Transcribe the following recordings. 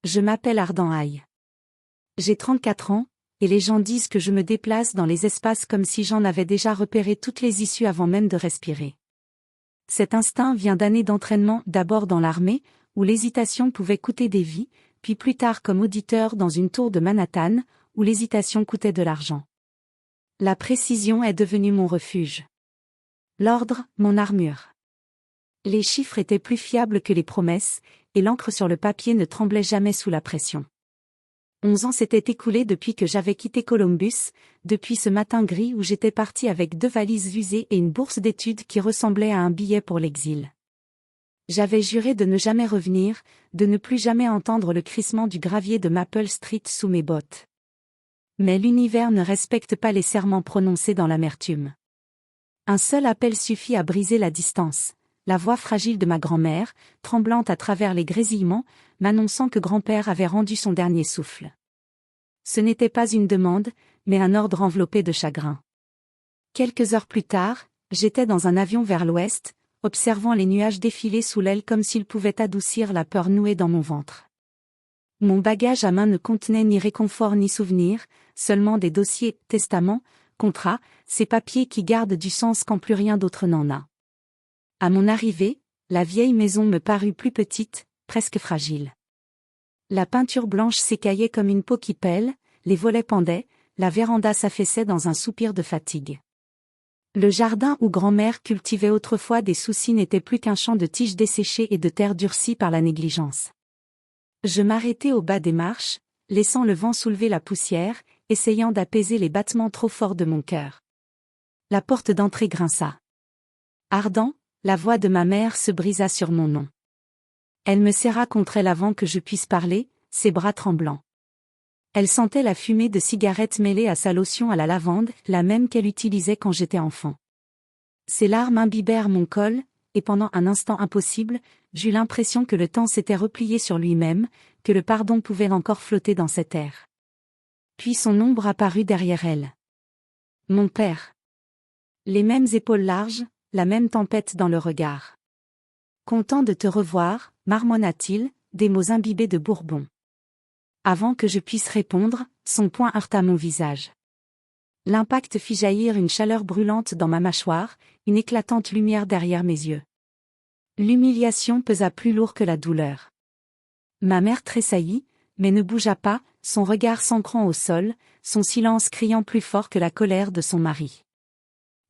Je m'appelle Ardan Haye. J'ai 34 ans, et les gens disent que je me déplace dans les espaces comme si j'en avais déjà repéré toutes les issues avant même de respirer. Cet instinct vient d'années d'entraînement, d'abord dans l'armée, où l'hésitation pouvait coûter des vies, puis plus tard comme auditeur dans une tour de Manhattan, où l'hésitation coûtait de l'argent. La précision est devenue mon refuge. L'ordre, mon armure. Les chiffres étaient plus fiables que les promesses, et l'encre sur le papier ne tremblait jamais sous la pression. 11 ans s'étaient écoulés depuis que j'avais quitté Columbus, depuis ce matin gris où j'étais parti avec 2 valises usées et une bourse d'études qui ressemblait à un billet pour l'exil. J'avais juré de ne jamais revenir, de ne plus jamais entendre le crissement du gravier de Maple Street sous mes bottes. Mais l'univers ne respecte pas les serments prononcés dans l'amertume. Un seul appel suffit à briser la distance. La voix fragile de ma grand-mère, tremblante à travers les grésillements, m'annonçant que grand-père avait rendu son dernier souffle. Ce n'était pas une demande, mais un ordre enveloppé de chagrin. Quelques heures plus tard, j'étais dans un avion vers l'ouest, observant les nuages défiler sous l'aile comme s'ils pouvaient adoucir la peur nouée dans mon ventre. Mon bagage à main ne contenait ni réconfort ni souvenir, seulement des dossiers, testaments, contrats, ces papiers qui gardent du sens quand plus rien d'autre n'en a. À mon arrivée, la vieille maison me parut plus petite, presque fragile. La peinture blanche s'écaillait comme une peau qui pèle, les volets pendaient, la véranda s'affaissait dans un soupir de fatigue. Le jardin où grand-mère cultivait autrefois des soucis n'était plus qu'un champ de tiges desséchées et de terre durcie par la négligence. Je m'arrêtai au bas des marches, laissant le vent soulever la poussière, essayant d'apaiser les battements trop forts de mon cœur. La porte d'entrée grinça. Ardent, la voix de ma mère se brisa sur mon nom. Elle me serra contre elle avant que je puisse parler, ses bras tremblants. Elle sentait la fumée de cigarette mêlée à sa lotion à la lavande, la même qu'elle utilisait quand j'étais enfant. Ses larmes imbibèrent mon col, et pendant un instant impossible, j'eus l'impression que le temps s'était replié sur lui-même, que le pardon pouvait encore flotter dans cet air. Puis son ombre apparut derrière elle. Mon père. Les mêmes épaules larges, la même tempête dans le regard. Content de te revoir, marmonna-t-il, des mots imbibés de bourbon. Avant que je puisse répondre, son poing heurta mon visage. L'impact fit jaillir une chaleur brûlante dans ma mâchoire, une éclatante lumière derrière mes yeux. L'humiliation pesa plus lourd que la douleur. Ma mère tressaillit, mais ne bougea pas, son regard s'ancrant au sol, son silence criant plus fort que la colère de son mari.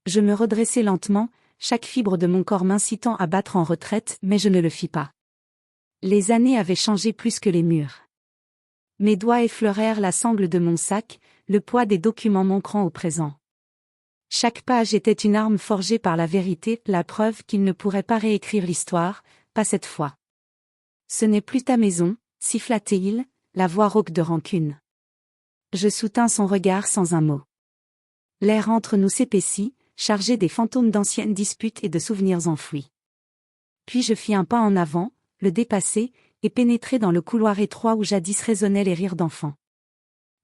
Je me redressai lentement, chaque fibre de mon corps m'incitant à battre en retraite, mais je ne le fis pas. Les années avaient changé plus que les murs. Mes doigts effleurèrent la sangle de mon sac, le poids des documents m'ancrant au présent. Chaque page était une arme forgée par la vérité, la preuve qu'il ne pourrait pas réécrire l'histoire, pas cette fois. Ce n'est plus ta maison, siffla-t-il, la voix rauque de rancune. Je soutins son regard sans un mot. L'air entre nous s'épaissit, chargé des fantômes d'anciennes disputes et de souvenirs enfouis. Puis je fis un pas en avant, le dépassai, et pénétrai dans le couloir étroit où jadis résonnaient les rires d'enfants.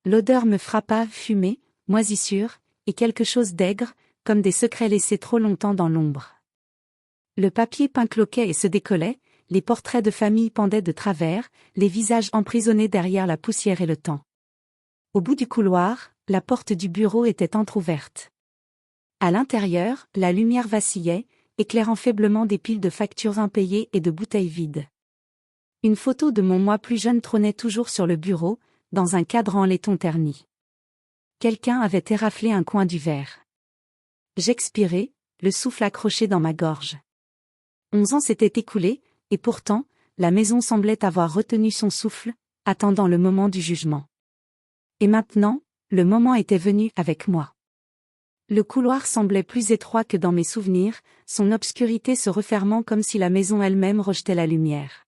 L'odeur me frappa, fumée, moisissure, et quelque chose d'aigre, comme des secrets laissés trop longtemps dans l'ombre. Le papier peint cloquait et se décollait, les portraits de famille pendaient de travers, les visages emprisonnés derrière la poussière et le temps. Au bout du couloir, la porte du bureau était entr'ouverte. À l'intérieur, la lumière vacillait, éclairant faiblement des piles de factures impayées et de bouteilles vides. Une photo de mon moi plus jeune trônait toujours sur le bureau, dans un cadre en laiton terni. Quelqu'un avait éraflé un coin du verre. J'expirai, le souffle accroché dans ma gorge. 11 ans s'étaient écoulés, et pourtant, la maison semblait avoir retenu son souffle, attendant le moment du jugement. Et maintenant, le moment était venu avec moi. Le couloir semblait plus étroit que dans mes souvenirs, son obscurité se refermant comme si la maison elle-même rejetait la lumière.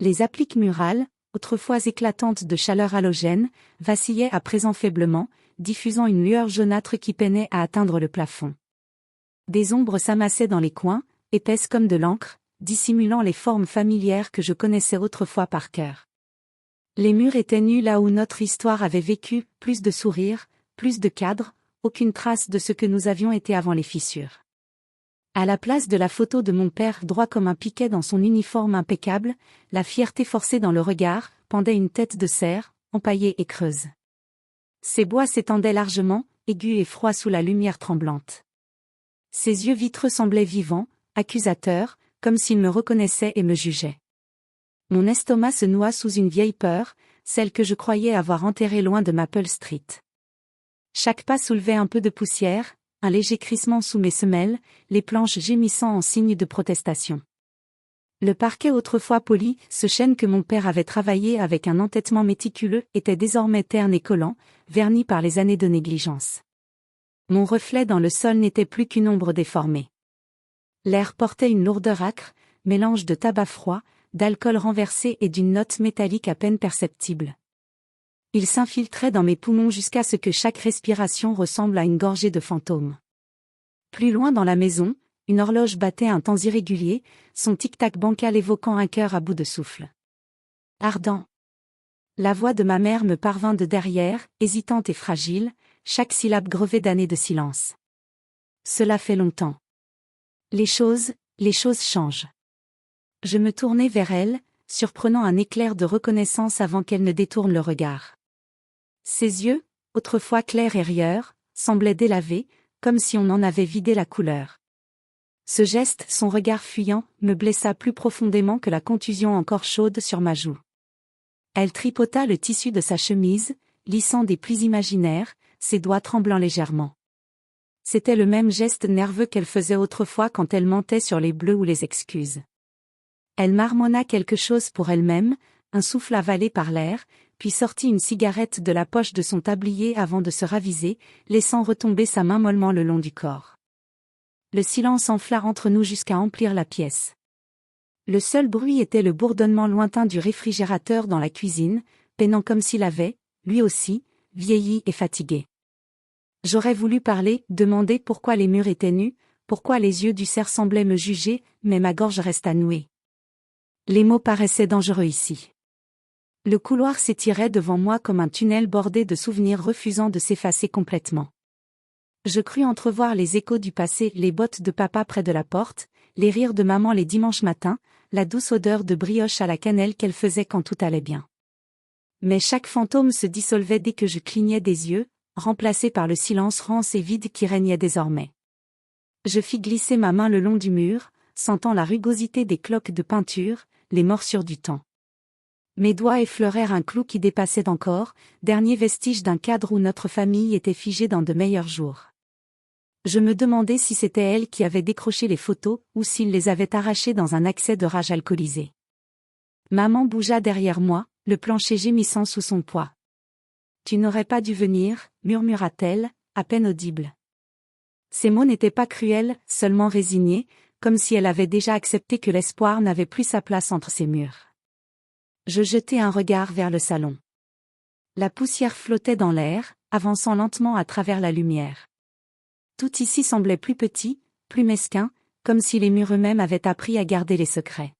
Les appliques murales, autrefois éclatantes de chaleur halogène, vacillaient à présent faiblement, diffusant une lueur jaunâtre qui peinait à atteindre le plafond. Des ombres s'amassaient dans les coins, épaisses comme de l'encre, dissimulant les formes familières que je connaissais autrefois par cœur. Les murs étaient nus là où notre histoire avait vécu, plus de sourires, plus de cadres, aucune trace de ce que nous avions été avant les fissures. À la place de la photo de mon père droit comme un piquet dans son uniforme impeccable, la fierté forcée dans le regard, pendait une tête de cerf, empaillée et creuse. Ses bois s'étendaient largement, aigus et froids sous la lumière tremblante. Ses yeux vitreux semblaient vivants, accusateurs, comme s'il me reconnaissait et me jugeait. Mon estomac se noua sous une vieille peur, celle que je croyais avoir enterrée loin de Maple Street. Chaque pas soulevait un peu de poussière, un léger crissement sous mes semelles, les planches gémissant en signe de protestation. Le parquet autrefois poli, ce chêne que mon père avait travaillé avec un entêtement méticuleux, était désormais terne et collant, verni par les années de négligence. Mon reflet dans le sol n'était plus qu'une ombre déformée. L'air portait une lourdeur âcre, mélange de tabac froid, d'alcool renversé et d'une note métallique à peine perceptible. Il s'infiltrait dans mes poumons jusqu'à ce que chaque respiration ressemble à une gorgée de fantôme. Plus loin dans la maison, une horloge battait un temps irrégulier, son tic-tac bancal évoquant un cœur à bout de souffle. Ardent. La voix de ma mère me parvint de derrière, hésitante et fragile, chaque syllabe grevée d'années de silence. Cela fait longtemps. Les choses changent. Je me tournai vers elle, surprenant un éclair de reconnaissance avant qu'elle ne détourne le regard. Ses yeux, autrefois clairs et rieurs, semblaient délavés, comme si on en avait vidé la couleur. Ce geste, son regard fuyant, me blessa plus profondément que la contusion encore chaude sur ma joue. Elle tripota le tissu de sa chemise, lissant des plis imaginaires, ses doigts tremblant légèrement. C'était le même geste nerveux qu'elle faisait autrefois quand elle mentait sur les bleus ou les excuses. Elle marmonna quelque chose pour elle-même, un souffle avalé par l'air, puis sortit une cigarette de la poche de son tablier avant de se raviser, laissant retomber sa main mollement le long du corps. Le silence enfla entre nous jusqu'à emplir la pièce. Le seul bruit était le bourdonnement lointain du réfrigérateur dans la cuisine, peinant comme s'il avait, lui aussi, vieilli et fatigué. J'aurais voulu parler, demander pourquoi les murs étaient nus, pourquoi les yeux du cerf semblaient me juger, mais ma gorge resta nouée. Les mots paraissaient dangereux ici. Le couloir s'étirait devant moi comme un tunnel bordé de souvenirs refusant de s'effacer complètement. Je crus entrevoir les échos du passé, les bottes de papa près de la porte, les rires de maman les dimanches matins, la douce odeur de brioche à la cannelle qu'elle faisait quand tout allait bien. Mais chaque fantôme se dissolvait dès que je clignais des yeux, remplacé par le silence rance et vide qui régnait désormais. Je fis glisser ma main le long du mur, sentant la rugosité des cloques de peinture, les morsures du temps. Mes doigts effleurèrent un clou qui dépassait encore, dernier vestige d'un cadre où notre famille était figée dans de meilleurs jours. Je me demandais si c'était elle qui avait décroché les photos ou s'il les avait arrachées dans un accès de rage alcoolisée. Maman bougea derrière moi, le plancher gémissant sous son poids. « Tu n'aurais pas dû venir » murmura-t-elle, à peine audible. Ces mots n'étaient pas cruels, seulement résignés, comme si elle avait déjà accepté que l'espoir n'avait plus sa place entre ses murs. Je jetai un regard vers le salon. La poussière flottait dans l'air, avançant lentement à travers la lumière. Tout ici semblait plus petit, plus mesquin, comme si les murs eux-mêmes avaient appris à garder les secrets.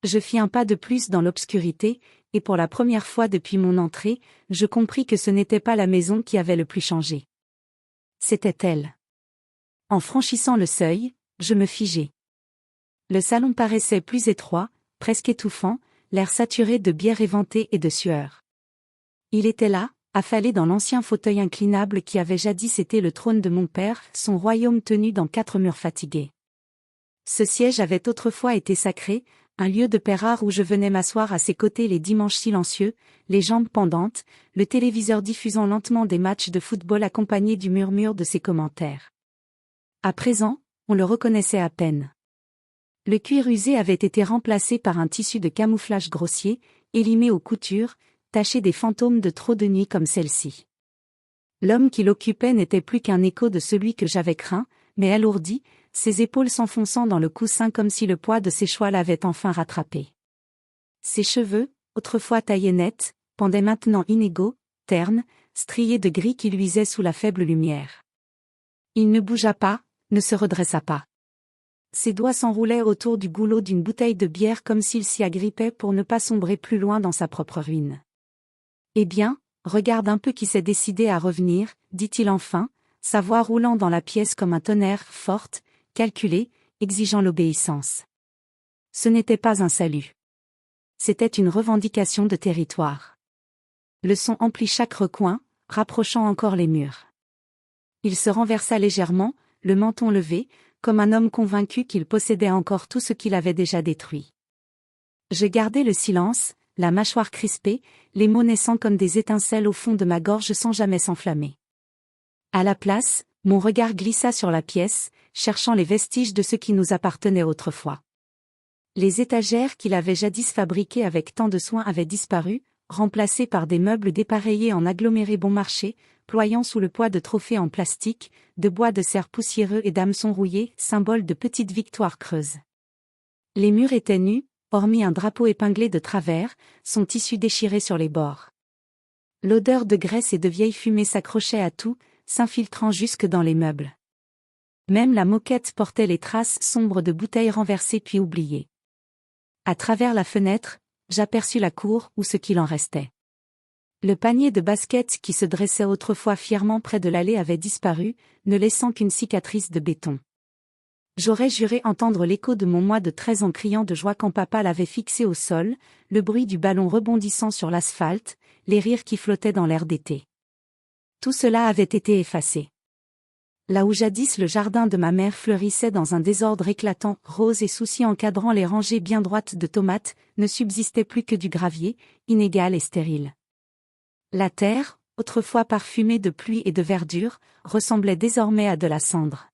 Je fis un pas de plus dans l'obscurité, et pour la première fois depuis mon entrée, je compris que ce n'était pas la maison qui avait le plus changé. C'était elle. En franchissant le seuil, je me figeai. Le salon paraissait plus étroit, presque étouffant, l'air saturé de bière éventée et de sueur. Il était là, affalé dans l'ancien fauteuil inclinable qui avait jadis été le trône de mon père, son royaume tenu dans 4 murs fatigués. Ce siège avait autrefois été sacré, un lieu de paix rare où je venais m'asseoir à ses côtés les dimanches silencieux, les jambes pendantes, le téléviseur diffusant lentement des matchs de football accompagnés du murmure de ses commentaires. À présent, on le reconnaissait à peine. Le cuir usé avait été remplacé par un tissu de camouflage grossier, élimé aux coutures, taché des fantômes de trop de nuits comme celle-ci. L'homme qui l'occupait n'était plus qu'un écho de celui que j'avais craint, mais alourdi, ses épaules s'enfonçant dans le coussin comme si le poids de ses choix l'avait enfin rattrapé. Ses cheveux, autrefois taillés nets, pendaient maintenant inégaux, ternes, striés de gris qui luisaient sous la faible lumière. Il ne bougea pas, ne se redressa pas. Ses doigts s'enroulaient autour du goulot d'une bouteille de bière comme s'il s'y agrippait pour ne pas sombrer plus loin dans sa propre ruine. « Eh bien, regarde un peu qui s'est décidé à revenir, » dit-il enfin, sa voix roulant dans la pièce comme un tonnerre, forte, calculée, exigeant l'obéissance. Ce n'était pas un salut. C'était une revendication de territoire. Le son emplit chaque recoin, rapprochant encore les murs. Il se renversa légèrement, le menton levé, comme un homme convaincu qu'il possédait encore tout ce qu'il avait déjà détruit. Je gardai le silence, la mâchoire crispée, les mots naissant comme des étincelles au fond de ma gorge sans jamais s'enflammer. À la place, mon regard glissa sur la pièce, cherchant les vestiges de ce qui nous appartenait autrefois. Les étagères qu'il avait jadis fabriquées avec tant de soin avaient disparu, remplacées par des meubles dépareillés en aggloméré bon marché, ployant sous le poids de trophées en plastique, de bois de cerf poussiéreux et d'hameçons rouillés, symboles de petites victoires creuses. Les murs étaient nus, hormis un drapeau épinglé de travers, son tissu déchiré sur les bords. L'odeur de graisse et de vieille fumée s'accrochait à tout, s'infiltrant jusque dans les meubles. Même la moquette portait les traces sombres de bouteilles renversées puis oubliées. À travers la fenêtre, j'aperçus la cour ou ce qu'il en restait. Le panier de basket qui se dressait autrefois fièrement près de l'allée avait disparu, ne laissant qu'une cicatrice de béton. J'aurais juré entendre l'écho de mon moi de 13 ans criant de joie quand papa l'avait fixé au sol, le bruit du ballon rebondissant sur l'asphalte, les rires qui flottaient dans l'air d'été. Tout cela avait été effacé. Là où jadis le jardin de ma mère fleurissait dans un désordre éclatant, rose et souci encadrant les rangées bien droites de tomates, ne subsistait plus que du gravier, inégal et stérile. La terre, autrefois parfumée de pluie et de verdure, ressemblait désormais à de la cendre.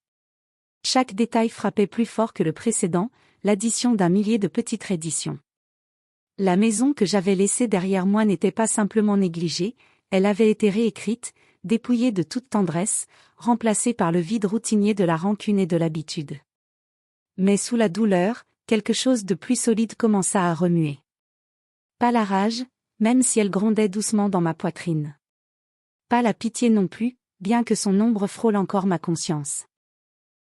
Chaque détail frappait plus fort que le précédent, l'addition d'un millier de petites redditions. La maison que j'avais laissée derrière moi n'était pas simplement négligée, elle avait été réécrite, dépouillée de toute tendresse, remplacée par le vide routinier de la rancune et de l'habitude. Mais sous la douleur, quelque chose de plus solide commença à remuer. Pas la rage, même si elle grondait doucement dans ma poitrine. Pas la pitié non plus, bien que son ombre frôle encore ma conscience.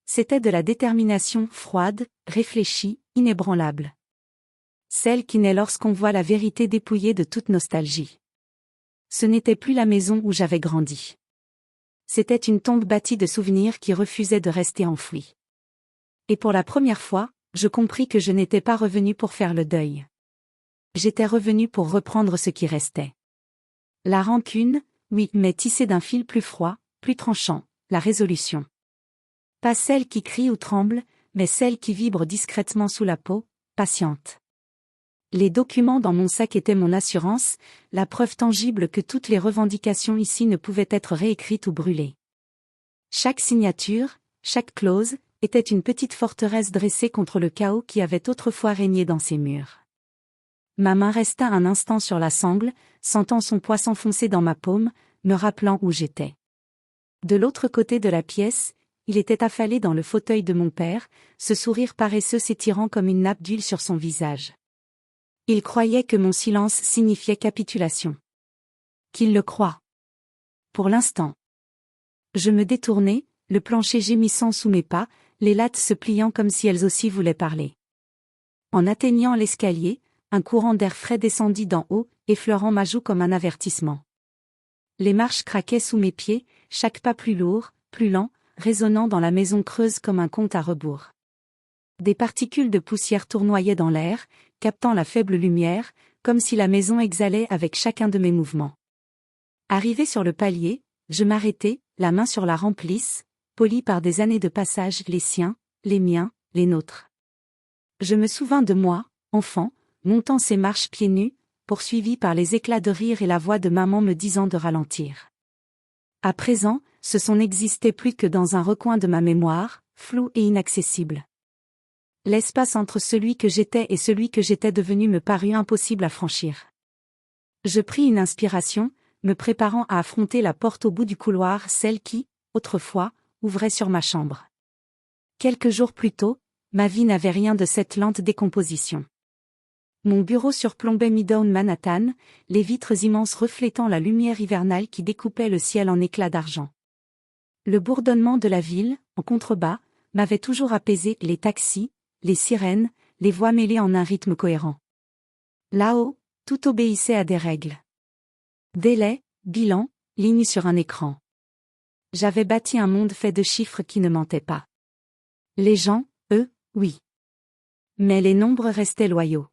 C'était de la détermination froide, réfléchie, inébranlable. Celle qui naît lorsqu'on voit la vérité dépouillée de toute nostalgie. Ce n'était plus la maison où j'avais grandi. C'était une tombe bâtie de souvenirs qui refusait de rester enfouie. Et pour la première fois, je compris que je n'étais pas revenu pour faire le deuil. J'étais revenu pour reprendre ce qui restait. La rancune, oui, mais tissée d'un fil plus froid, plus tranchant, la résolution. Pas celle qui crie ou tremble, mais celle qui vibre discrètement sous la peau, patiente. Les documents dans mon sac étaient mon assurance, la preuve tangible que toutes les revendications ici ne pouvaient être réécrites ou brûlées. Chaque signature, chaque clause, était une petite forteresse dressée contre le chaos qui avait autrefois régné dans ces murs. Ma main resta un instant sur la sangle, sentant son poids s'enfoncer dans ma paume, me rappelant où j'étais. De l'autre côté de la pièce, il était affalé dans le fauteuil de mon père, ce sourire paresseux s'étirant comme une nappe d'huile sur son visage. Il croyait que mon silence signifiait capitulation. Qu'il le croie. Pour l'instant. Je me détournai, le plancher gémissant sous mes pas, les lattes se pliant comme si elles aussi voulaient parler. En atteignant l'escalier, un courant d'air frais descendit d'en haut, effleurant ma joue comme un avertissement. Les marches craquaient sous mes pieds, chaque pas plus lourd, plus lent, résonnant dans la maison creuse comme un compte à rebours. Des particules de poussière tournoyaient dans l'air, captant la faible lumière, comme si la maison exhalait avec chacun de mes mouvements. Arrivé sur le palier, je m'arrêtai, la main sur la rampe lisse, polie par des années de passage, les siens, les miens, les nôtres. Je me souvins de moi, enfant, montant ces marches pieds nus, poursuivi par les éclats de rire et la voix de maman me disant de ralentir. À présent, ce son n'existait plus que dans un recoin de ma mémoire, flou et inaccessible. L'espace entre celui que j'étais et celui que j'étais devenu me parut impossible à franchir. Je pris une inspiration, me préparant à affronter la porte au bout du couloir, celle qui, autrefois, ouvrait sur ma chambre. Quelques jours plus tôt, ma vie n'avait rien de cette lente décomposition. Mon bureau surplombait Midtown Manhattan, les vitres immenses reflétant la lumière hivernale qui découpait le ciel en éclats d'argent. Le bourdonnement de la ville, en contrebas, m'avait toujours apaisé, les taxis, les sirènes, les voix mêlées en un rythme cohérent. Là-haut, tout obéissait à des règles. Délai, bilan, ligne sur un écran. J'avais bâti un monde fait de chiffres qui ne mentaient pas. Les gens, eux, oui. Mais les nombres restaient loyaux.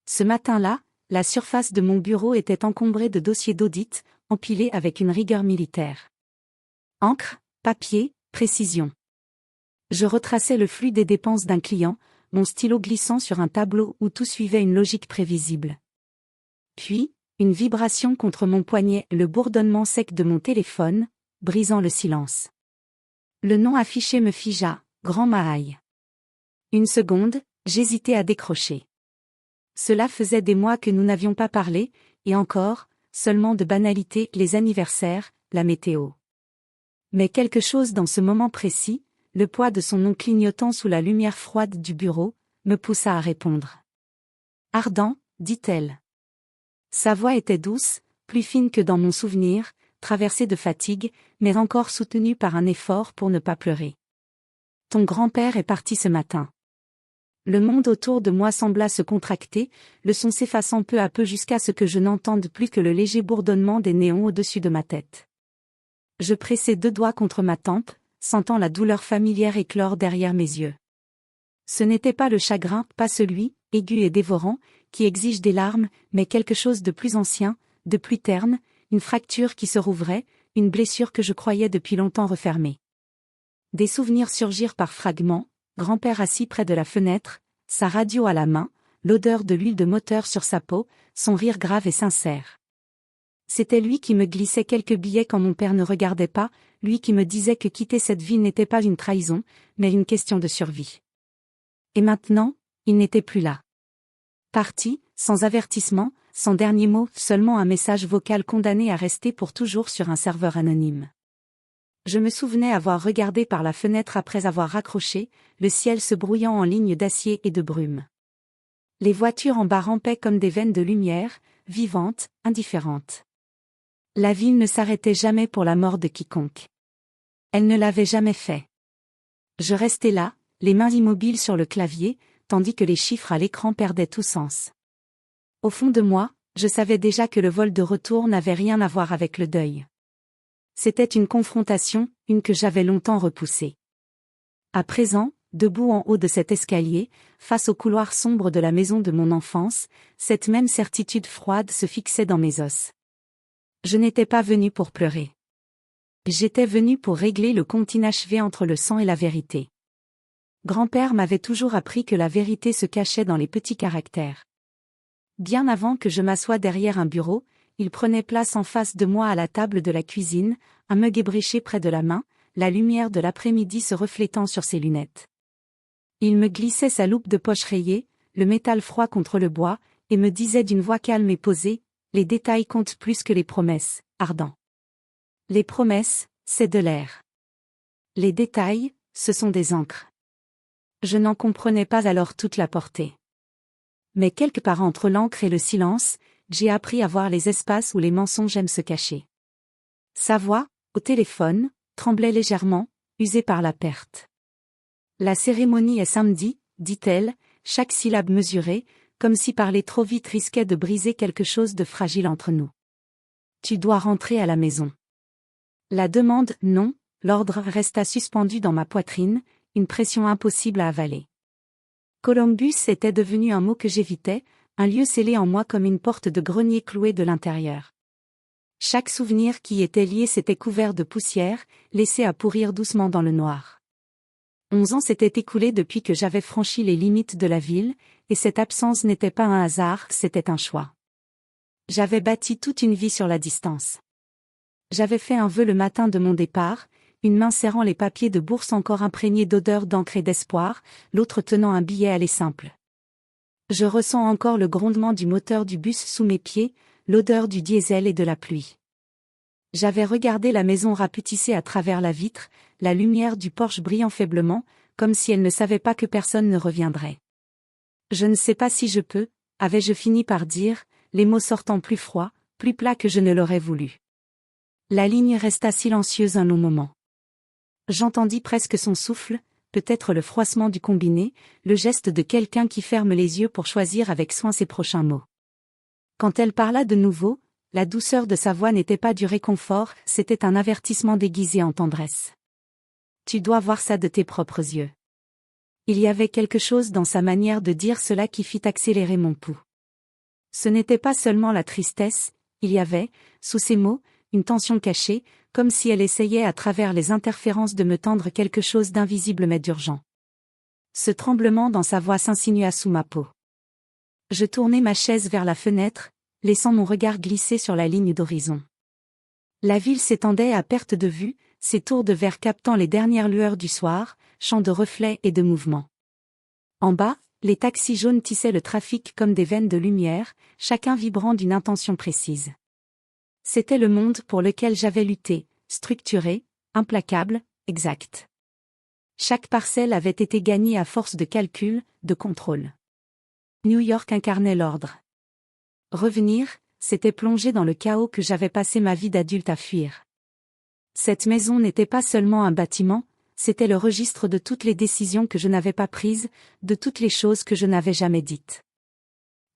Ce matin-là, la surface de mon bureau était encombrée de dossiers d'audit, empilés avec une rigueur militaire. Encre, papier, précision. Je retraçais le flux des dépenses d'un client, mon stylo glissant sur un tableau où tout suivait une logique prévisible. Puis, une vibration contre mon poignet, le bourdonnement sec de mon téléphone, brisant le silence. Le nom affiché me figea, Grand Mahaï. Une seconde, j'hésitais à décrocher. Cela faisait des mois que nous n'avions pas parlé, et encore, seulement de banalités, les anniversaires, la météo. Mais quelque chose dans ce moment précis, le poids de son nom clignotant sous la lumière froide du bureau, me poussa à répondre. Ardent, dit-elle. Sa voix était douce, plus fine que dans mon souvenir, traversée de fatigue, mais encore soutenue par un effort pour ne pas pleurer. Ton grand-père est parti ce matin. Le monde autour de moi sembla se contracter, le son s'effaçant peu à peu jusqu'à ce que je n'entende plus que le léger bourdonnement des néons au-dessus de ma tête. Je pressai 2 doigts contre ma tempe, sentant la douleur familière éclore derrière mes yeux. Ce n'était pas le chagrin, pas celui, aigu et dévorant, qui exige des larmes, mais quelque chose de plus ancien, de plus terne, une fracture qui se rouvrait, une blessure que je croyais depuis longtemps refermée. Des souvenirs surgirent par fragments, grand-père assis près de la fenêtre, sa radio à la main, l'odeur de l'huile de moteur sur sa peau, son rire grave et sincère. C'était lui qui me glissait quelques billets quand mon père ne regardait pas, lui qui me disait que quitter cette vie n'était pas une trahison, mais une question de survie. Et maintenant, il n'était plus là. Parti, sans avertissement, sans dernier mot, seulement un message vocal condamné à rester pour toujours sur un serveur anonyme. Je me souvenais avoir regardé par la fenêtre après avoir raccroché, le ciel se brouillant en lignes d'acier et de brume. Les voitures en bas rampaient comme des veines de lumière, vivantes, indifférentes. La ville ne s'arrêtait jamais pour la mort de quiconque. Elle ne l'avait jamais fait. Je restais là, les mains immobiles sur le clavier, tandis que les chiffres à l'écran perdaient tout sens. Au fond de moi, je savais déjà que le vol de retour n'avait rien à voir avec le deuil. C'était une confrontation, une que j'avais longtemps repoussée. À présent, debout en haut de cet escalier, face au couloir sombre de la maison de mon enfance, cette même certitude froide se fixait dans mes os. Je n'étais pas venu pour pleurer. J'étais venu pour régler le compte inachevé entre le sang et la vérité. Grand-père m'avait toujours appris que la vérité se cachait dans les petits caractères. Bien avant que je m'assoie derrière un bureau, il prenait place en face de moi à la table de la cuisine, un mug ébréché près de la main, la lumière de l'après-midi se reflétant sur ses lunettes. Il me glissait sa loupe de poche rayée, le métal froid contre le bois, et me disait d'une voix calme et posée, « Les détails comptent plus que les promesses, Ardent. Les promesses, c'est de l'air. Les détails, ce sont des encres. » Je n'en comprenais pas alors toute la portée. Mais quelque part entre l'encre et le silence, j'ai appris à voir les espaces où les mensonges aiment se cacher. Sa voix, au téléphone, tremblait légèrement, usée par la perte. La cérémonie est samedi, dit-elle, chaque syllabe mesurée, comme si parler trop vite risquait de briser quelque chose de fragile entre nous. Tu dois rentrer à la maison. La demande, non, l'ordre resta suspendu dans ma poitrine, une pression impossible à avaler. Columbus était devenu un mot que j'évitais, un lieu scellé en moi comme une porte de grenier clouée de l'intérieur. Chaque souvenir qui y était lié s'était couvert de poussière, laissé à pourrir doucement dans le noir. 11 ans s'étaient écoulés depuis que j'avais franchi les limites de la ville, et cette absence n'était pas un hasard, c'était un choix. J'avais bâti toute une vie sur la distance. J'avais fait un vœu le matin de mon départ, une main serrant les papiers de bourse encore imprégnés d'odeur d'encre et d'espoir, l'autre tenant un billet aller simple. Je ressens encore le grondement du moteur du bus sous mes pieds, l'odeur du diesel et de la pluie. J'avais regardé la maison rapetissée à travers la vitre, la lumière du porche brillant faiblement, comme si elle ne savait pas que personne ne reviendrait. Je ne sais pas si je peux, avais-je fini par dire, les mots sortant plus froids, plus plats que je ne l'aurais voulu. La ligne resta silencieuse un long moment. J'entendis presque son souffle, peut-être le froissement du combiné, le geste de quelqu'un qui ferme les yeux pour choisir avec soin ses prochains mots. Quand elle parla de nouveau, la douceur de sa voix n'était pas du réconfort, c'était un avertissement déguisé en tendresse. Tu dois voir ça de tes propres yeux. Il y avait quelque chose dans sa manière de dire cela qui fit accélérer mon pouls. Ce n'était pas seulement la tristesse, il y avait, sous ces mots, une tension cachée, comme si elle essayait à travers les interférences de me tendre quelque chose d'invisible mais d'urgent. Ce tremblement dans sa voix s'insinua sous ma peau. Je tournai ma chaise vers la fenêtre, laissant mon regard glisser sur la ligne d'horizon. La ville s'étendait à perte de vue, ses tours de verre captant les dernières lueurs du soir, champs de reflets et de mouvements. En bas, les taxis jaunes tissaient le trafic comme des veines de lumière, chacun vibrant d'une intention précise. C'était le monde pour lequel j'avais lutté, structuré, implacable, exact. Chaque parcelle avait été gagnée à force de calcul, de contrôle. New York incarnait l'ordre. Revenir, c'était plonger dans le chaos que j'avais passé ma vie d'adulte à fuir. Cette maison n'était pas seulement un bâtiment, c'était le registre de toutes les décisions que je n'avais pas prises, de toutes les choses que je n'avais jamais dites.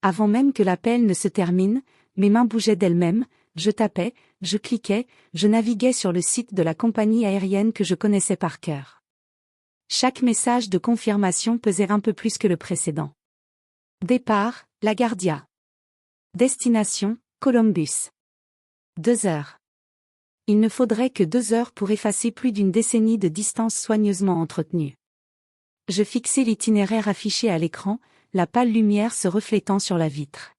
Avant même que l'appel ne se termine, mes mains bougeaient d'elles-mêmes, je tapais, je cliquais, je naviguais sur le site de la compagnie aérienne que je connaissais par cœur. Chaque message de confirmation pesait un peu plus que le précédent. Départ, LaGuardia. Destination, Columbus. 2 heures. Il ne faudrait que 2 heures pour effacer plus d'une décennie de distance soigneusement entretenue. Je fixai l'itinéraire affiché à l'écran, la pâle lumière se reflétant sur la vitre.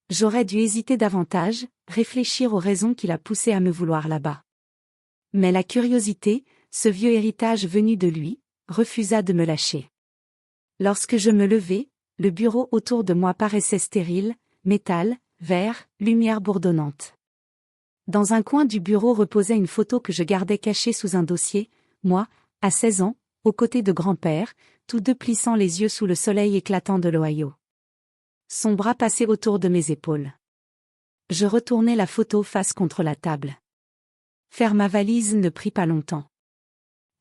J'aurais dû hésiter davantage, réfléchir aux raisons qui la poussaient à me vouloir là-bas. Mais la curiosité, ce vieux héritage venu de lui, refusa de me lâcher. Lorsque je me levai, le bureau autour de moi paraissait stérile, métal, verre, lumière bourdonnante. Dans un coin du bureau reposait une photo que je gardais cachée sous un dossier, moi, à 16 ans, aux côtés de grand-père, tous deux plissant les yeux sous le soleil éclatant de l'Ohio. Son bras passait autour de mes épaules. Je retournai la photo face contre la table. Faire ma valise ne prit pas longtemps.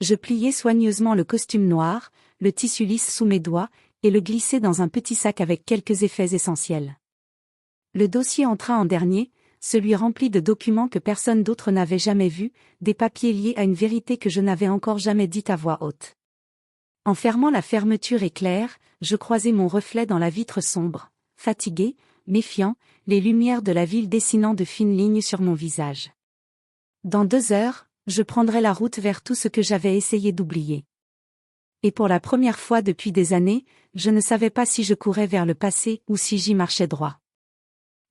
Je pliai soigneusement le costume noir, le tissu lisse sous mes doigts, et le glissai dans un petit sac avec quelques effets essentiels. Le dossier entra en dernier, celui rempli de documents que personne d'autre n'avait jamais vus, des papiers liés à une vérité que je n'avais encore jamais dite à voix haute. En fermant la fermeture éclair, je croisai mon reflet dans la vitre sombre, fatigué, méfiant, les lumières de la ville dessinant de fines lignes sur mon visage. Dans 2 heures, je prendrai la route vers tout ce que j'avais essayé d'oublier. Et pour la première fois depuis des années, je ne savais pas si je courais vers le passé ou si j'y marchais droit.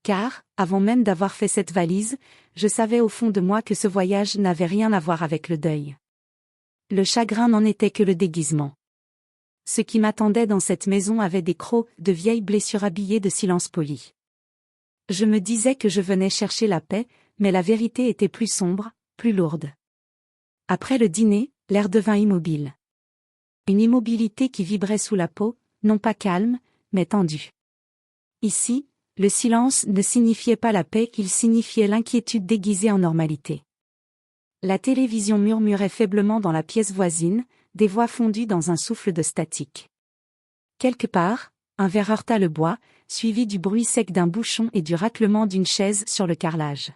Car, avant même d'avoir fait cette valise, je savais au fond de moi que ce voyage n'avait rien à voir avec le deuil. Le chagrin n'en était que le déguisement. Ce qui m'attendait dans cette maison avait des crocs de vieilles blessures habillées de silence poli. Je me disais que je venais chercher la paix, mais la vérité était plus sombre, plus lourde. Après le dîner, l'air devint immobile. Une immobilité qui vibrait sous la peau, non pas calme, mais tendue. Ici, le silence ne signifiait pas la paix, il signifiait l'inquiétude déguisée en normalité. La télévision murmurait faiblement dans la pièce voisine, des voix fondues dans un souffle de statique. Quelque part, un verre heurta le bois, suivi du bruit sec d'un bouchon et du raclement d'une chaise sur le carrelage.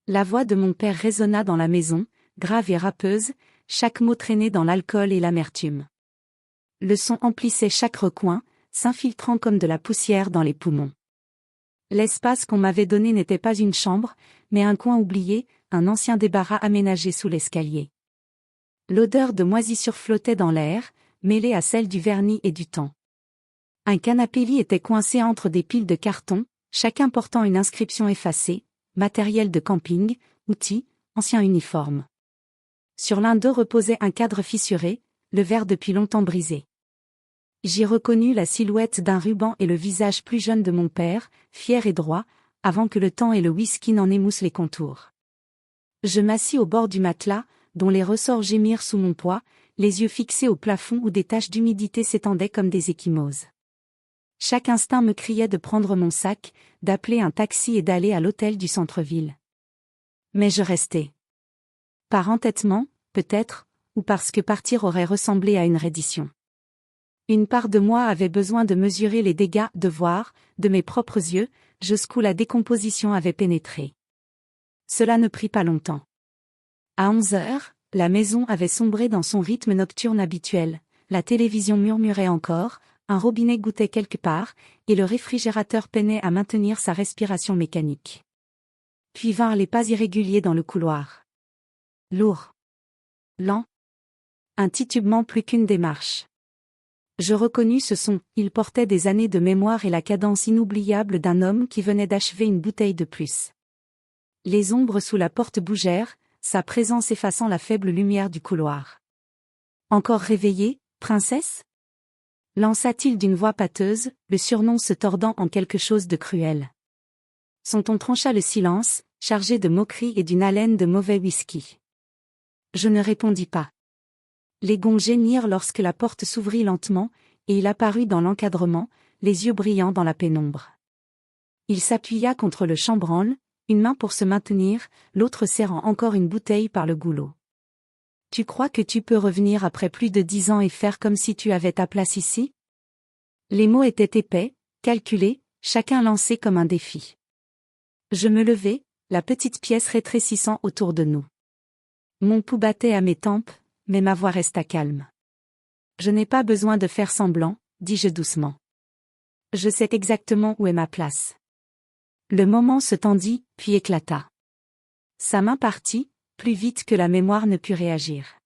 La voix de mon père résonna dans la maison, grave et râpeuse, chaque mot traîné dans l'alcool et l'amertume. Le son emplissait chaque recoin, s'infiltrant comme de la poussière dans les poumons. L'espace qu'on m'avait donné n'était pas une chambre, mais un coin oublié, un ancien débarras aménagé sous l'escalier. L'odeur de moisissure flottait dans l'air, mêlée à celle du vernis et du temps. Un canapé-lit était coincé entre des piles de cartons, chacun portant une inscription effacée, matériel de camping, outils, ancien uniforme. Sur l'un d'eux reposait un cadre fissuré, le verre depuis longtemps brisé. J'y reconnus la silhouette d'un ruban et le visage plus jeune de mon père, fier et droit, avant que le temps et le whisky n'en émoussent les contours. Je m'assis au bord du matelas, dont les ressorts gémirent sous mon poids, les yeux fixés au plafond où des taches d'humidité s'étendaient comme des ecchymoses. Chaque instinct me criait de prendre mon sac, d'appeler un taxi et d'aller à l'hôtel du centre-ville. Mais je restais. Par entêtement, peut-être, ou parce que partir aurait ressemblé à une reddition. Une part de moi avait besoin de mesurer les dégâts, de voir, de mes propres yeux, jusqu'où la décomposition avait pénétré. Cela ne prit pas longtemps. À 11 heures, la maison avait sombré dans son rythme nocturne habituel, la télévision murmurait encore, un robinet goûtait quelque part, et le réfrigérateur peinait à maintenir sa respiration mécanique. Puis vinrent les pas irréguliers dans le couloir. Lourd. Lent. Un titubement plus qu'une démarche. Je reconnus ce son, il portait des années de mémoire et la cadence inoubliable d'un homme qui venait d'achever une bouteille de plus. Les ombres sous la porte bougèrent, sa présence effaçant la faible lumière du couloir. Encore réveillée, princesse ? Lança-t-il d'une voix pâteuse, le surnom se tordant en quelque chose de cruel. Son ton trancha le silence, chargé de moquerie et d'une haleine de mauvais whisky. Je ne répondis pas. Les gonds gémirent lorsque la porte s'ouvrit lentement, et il apparut dans l'encadrement, les yeux brillants dans la pénombre. Il s'appuya contre le chambranle, une main pour se maintenir, l'autre serrant encore une bouteille par le goulot. « Tu crois que tu peux revenir après plus de 10 ans et faire comme si tu avais ta place ici ?» Les mots étaient épais, calculés, chacun lancé comme un défi. Je me levai, la petite pièce rétrécissant autour de nous. Mon pouls battait à mes tempes, mais ma voix resta calme. « Je n'ai pas besoin de faire semblant, » dis-je doucement. « Je sais exactement où est ma place. » Le moment se tendit, puis éclata. Sa main partit, plus vite que la mémoire ne put réagir.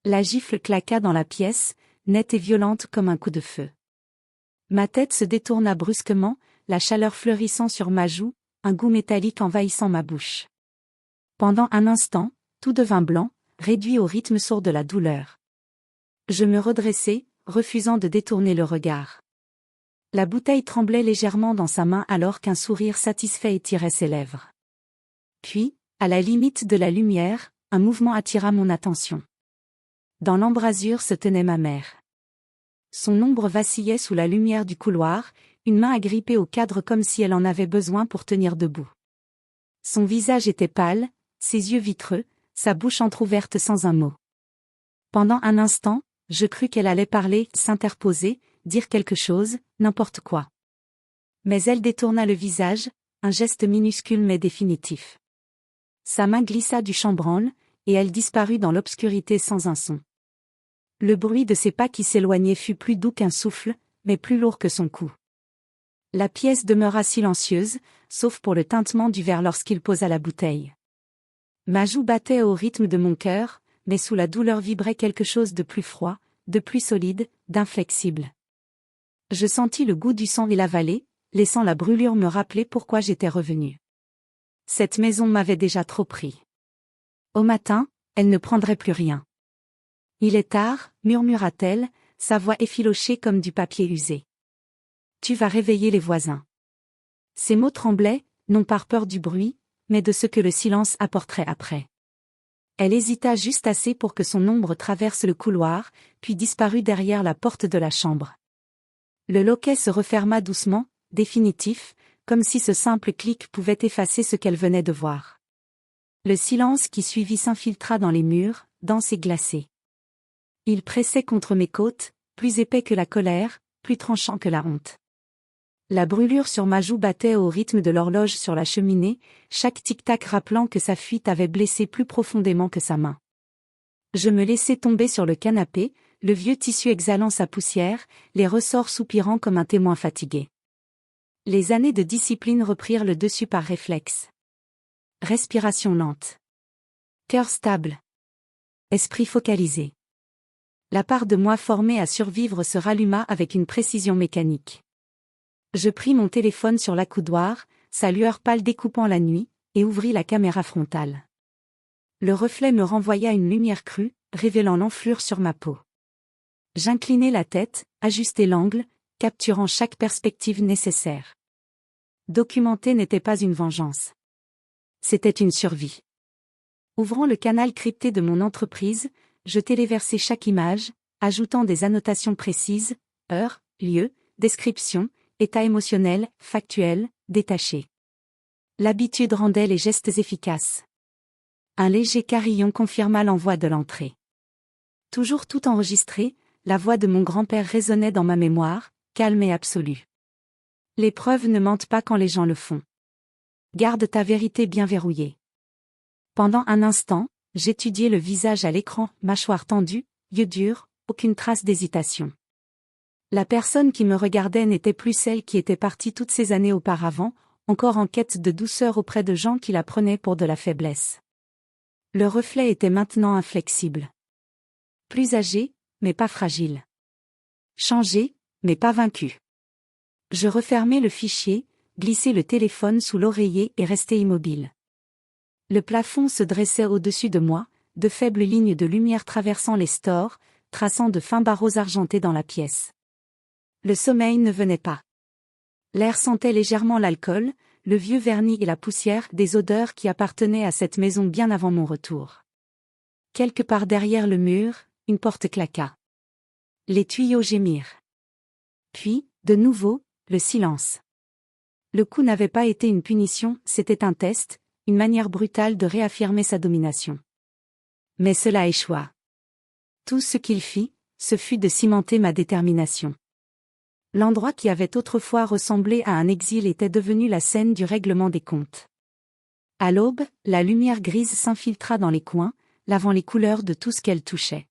La gifle claqua dans la pièce, nette et violente comme un coup de feu. Ma tête se détourna brusquement, la chaleur fleurissant sur ma joue, un goût métallique envahissant ma bouche. Pendant un instant, tout devint blanc, réduit au rythme sourd de la douleur. Je me redressai, refusant de détourner le regard. La bouteille tremblait légèrement dans sa main alors qu'un sourire satisfait étirait ses lèvres. Puis, à la limite de la lumière, un mouvement attira mon attention. Dans l'embrasure se tenait ma mère. Son ombre vacillait sous la lumière du couloir, une main agrippée au cadre comme si elle en avait besoin pour tenir debout. Son visage était pâle, ses yeux vitreux, sa bouche entr'ouverte sans un mot. Pendant un instant, je crus qu'elle allait parler, s'interposer, dire quelque chose, n'importe quoi. Mais elle détourna le visage, un geste minuscule mais définitif. Sa main glissa du chambranle, et elle disparut dans l'obscurité sans un son. Le bruit de ses pas qui s'éloignaient fut plus doux qu'un souffle, mais plus lourd que son cou. La pièce demeura silencieuse, sauf pour le tintement du verre lorsqu'il posa la bouteille. Ma joue battait au rythme de mon cœur, mais sous la douleur vibrait quelque chose de plus froid, de plus solide, d'inflexible. Je sentis le goût du sang et la vallée, laissant la brûlure me rappeler pourquoi j'étais revenu. Cette maison m'avait déjà trop pris. Au matin, elle ne prendrait plus rien. Il est tard, murmura-t-elle, sa voix effilochée comme du papier usé. Tu vas réveiller les voisins. Ces mots tremblaient, non par peur du bruit, mais de ce que le silence apporterait après. Elle hésita juste assez pour que son ombre traverse le couloir, puis disparut derrière la porte de la chambre. Le loquet se referma doucement, définitif, comme si ce simple clic pouvait effacer ce qu'elle venait de voir. Le silence qui suivit s'infiltra dans les murs, dense et glacé. Il pressait contre mes côtes, plus épais que la colère, plus tranchant que la honte. La brûlure sur ma joue battait au rythme de l'horloge sur la cheminée, chaque tic-tac rappelant que sa fuite avait blessé plus profondément que sa main. Je me laissai tomber sur le canapé, le vieux tissu exhalant sa poussière, les ressorts soupirant comme un témoin fatigué. Les années de discipline reprirent le dessus par réflexe. Respiration lente. Cœur stable. Esprit focalisé. La part de moi formée à survivre se ralluma avec une précision mécanique. Je pris mon téléphone sur l'accoudoir, sa lueur pâle découpant la nuit, et ouvris la caméra frontale. Le reflet me renvoya une lumière crue, révélant l'enflure sur ma peau. J'inclinai la tête, ajustai l'angle, capturant chaque perspective nécessaire. Documenter n'était pas une vengeance. C'était une survie. Ouvrant le canal crypté de mon entreprise, je téléversai chaque image, ajoutant des annotations précises, heure, lieu, description, état émotionnel, factuel, détaché. L'habitude rendait les gestes efficaces. Un léger carillon confirma l'envoi de l'entrée. Toujours tout enregistré, la voix de mon grand-père résonnait dans ma mémoire, calme et absolue. Les preuves ne mentent pas quand les gens le font. Garde ta vérité bien verrouillée. Pendant un instant, j'étudiai le visage à l'écran, mâchoire tendue, yeux durs, aucune trace d'hésitation. La personne qui me regardait n'était plus celle qui était partie toutes ces années auparavant, encore en quête de douceur auprès de gens qui la prenaient pour de la faiblesse. Le reflet était maintenant inflexible. Plus âgé, mais pas fragile. Changé, mais pas vaincu. Je refermai le fichier, glissai le téléphone sous l'oreiller et restai immobile. Le plafond se dressait au-dessus de moi, de faibles lignes de lumière traversant les stores, traçant de fins barreaux argentés dans la pièce. Le sommeil ne venait pas. L'air sentait légèrement l'alcool, le vieux vernis et la poussière, des odeurs qui appartenaient à cette maison bien avant mon retour. Quelque part derrière le mur, une porte claqua. Les tuyaux gémirent. Puis, de nouveau, le silence. Le coup n'avait pas été une punition, c'était un test, une manière brutale de réaffirmer sa domination. Mais cela échoua. Tout ce qu'il fit, ce fut de cimenter ma détermination. L'endroit qui avait autrefois ressemblé à un exil était devenu la scène du règlement des comptes. À l'aube, la lumière grise s'infiltra dans les coins, lavant les couleurs de tout ce qu'elle touchait.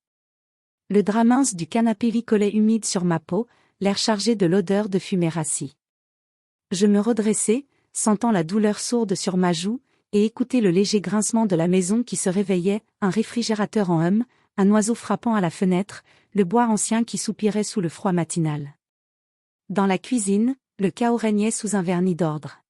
Le drap mince du canapé lit collait humide sur ma peau, l'air chargé de l'odeur de fumée rassie. Je me redressai, sentant la douleur sourde sur ma joue, et écoutai le léger grincement de la maison qui se réveillait, un réfrigérateur en hum, un oiseau frappant à la fenêtre, le bois ancien qui soupirait sous le froid matinal. Dans la cuisine, le chaos régnait sous un vernis d'ordre.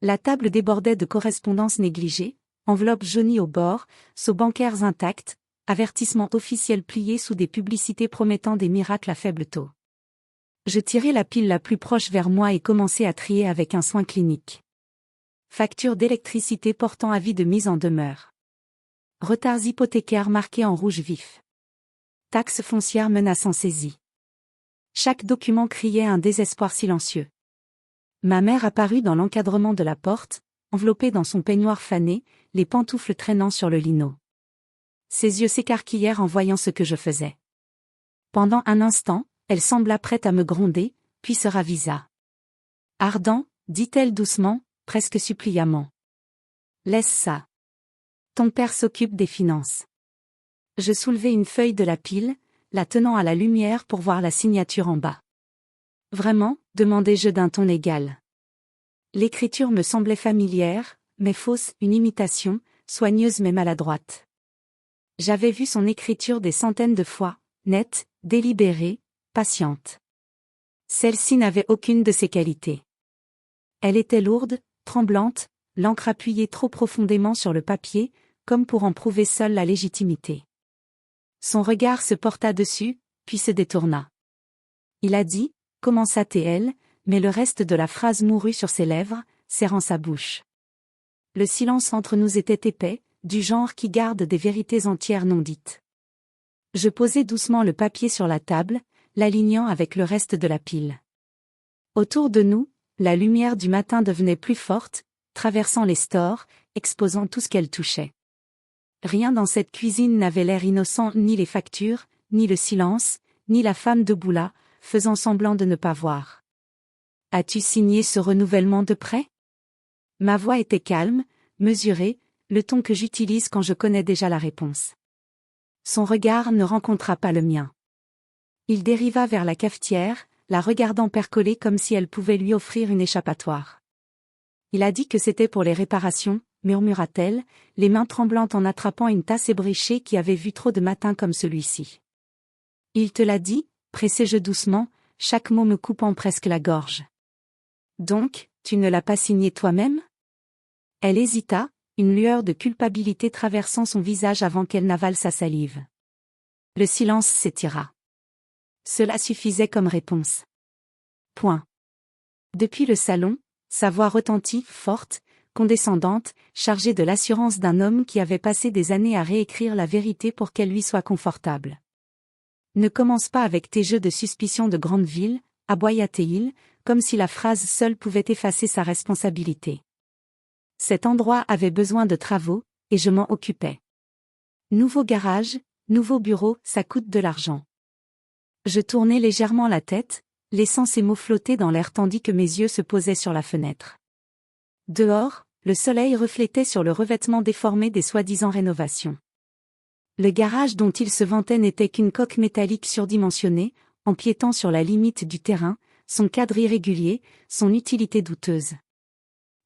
La table débordait de correspondances négligées, enveloppes jaunies au bord, sceaux bancaires intacts, avertissements officiels pliés sous des publicités promettant des miracles à faible taux. Je tirai la pile la plus proche vers moi et commençai à trier avec un soin clinique. Facture d'électricité portant avis de mise en demeure. Retards hypothécaires marqués en rouge vif. Taxes foncières menaçant saisie. Chaque document criait un désespoir silencieux. Ma mère apparut dans l'encadrement de la porte, enveloppée dans son peignoir fané, les pantoufles traînant sur le lino. Ses yeux s'écarquillèrent en voyant ce que je faisais. Pendant un instant, elle sembla prête à me gronder, puis se ravisa. Ardent, dit-elle doucement, presque suppliamment. Laisse ça. Ton père s'occupe des finances. Je soulevai une feuille de la pile, la tenant à la lumière pour voir la signature en bas. Vraiment, demandai-je d'un ton égal. L'écriture me semblait familière, mais fausse, une imitation, soigneuse mais maladroite. J'avais vu son écriture des centaines de fois, nette, délibérée, patiente. Celle-ci n'avait aucune de ces qualités. Elle était lourde, tremblante, l'encre appuyée trop profondément sur le papier, comme pour en prouver seule la légitimité. Son regard se porta dessus, puis se détourna. Il a dit, commença-t-elle, mais le reste de la phrase mourut sur ses lèvres, serrant sa bouche. Le silence entre nous était épais, du genre qui garde des vérités entières non dites. Je posai doucement le papier sur la table, l'alignant avec le reste de la pile. Autour de nous, la lumière du matin devenait plus forte, traversant les stores, exposant tout ce qu'elle touchait. Rien dans cette cuisine n'avait l'air innocent, ni les factures, ni le silence, ni la femme debout là, faisant semblant de ne pas voir. « As-tu signé ce renouvellement de prêt ?» Ma voix était calme, mesurée, le ton que j'utilise quand je connais déjà la réponse. Son regard ne rencontra pas le mien. Il dériva vers la cafetière, la regardant percoler comme si elle pouvait lui offrir une échappatoire. Il a dit que c'était pour les réparations, murmura-t-elle, les mains tremblantes en attrapant une tasse ébrichée qui avait vu trop de matins comme celui-ci. Il te l'a dit, pressai-je doucement, chaque mot me coupant presque la gorge. Donc, tu ne l'as pas signé toi-même ? Elle hésita, une lueur de culpabilité traversant son visage avant qu'elle n'avale sa salive. Le silence s'étira. Cela suffisait comme réponse. Point. Depuis le salon, sa voix retentit, forte, condescendante, chargée de l'assurance d'un homme qui avait passé des années à réécrire la vérité pour qu'elle lui soit confortable. Ne commence pas avec tes jeux de suspicion de grande ville, aboya-t-il, comme si la phrase seule pouvait effacer sa responsabilité. Cet endroit avait besoin de travaux, et je m'en occupais. Nouveau garage, nouveau bureau, ça coûte de l'argent. Je tournai légèrement la tête, laissant ces mots flotter dans l'air tandis que mes yeux se posaient sur la fenêtre. Dehors, le soleil reflétait sur le revêtement déformé des soi-disant rénovations. Le garage dont il se vantait n'était qu'une coque métallique surdimensionnée, empiétant sur la limite du terrain, son cadre irrégulier, son utilité douteuse.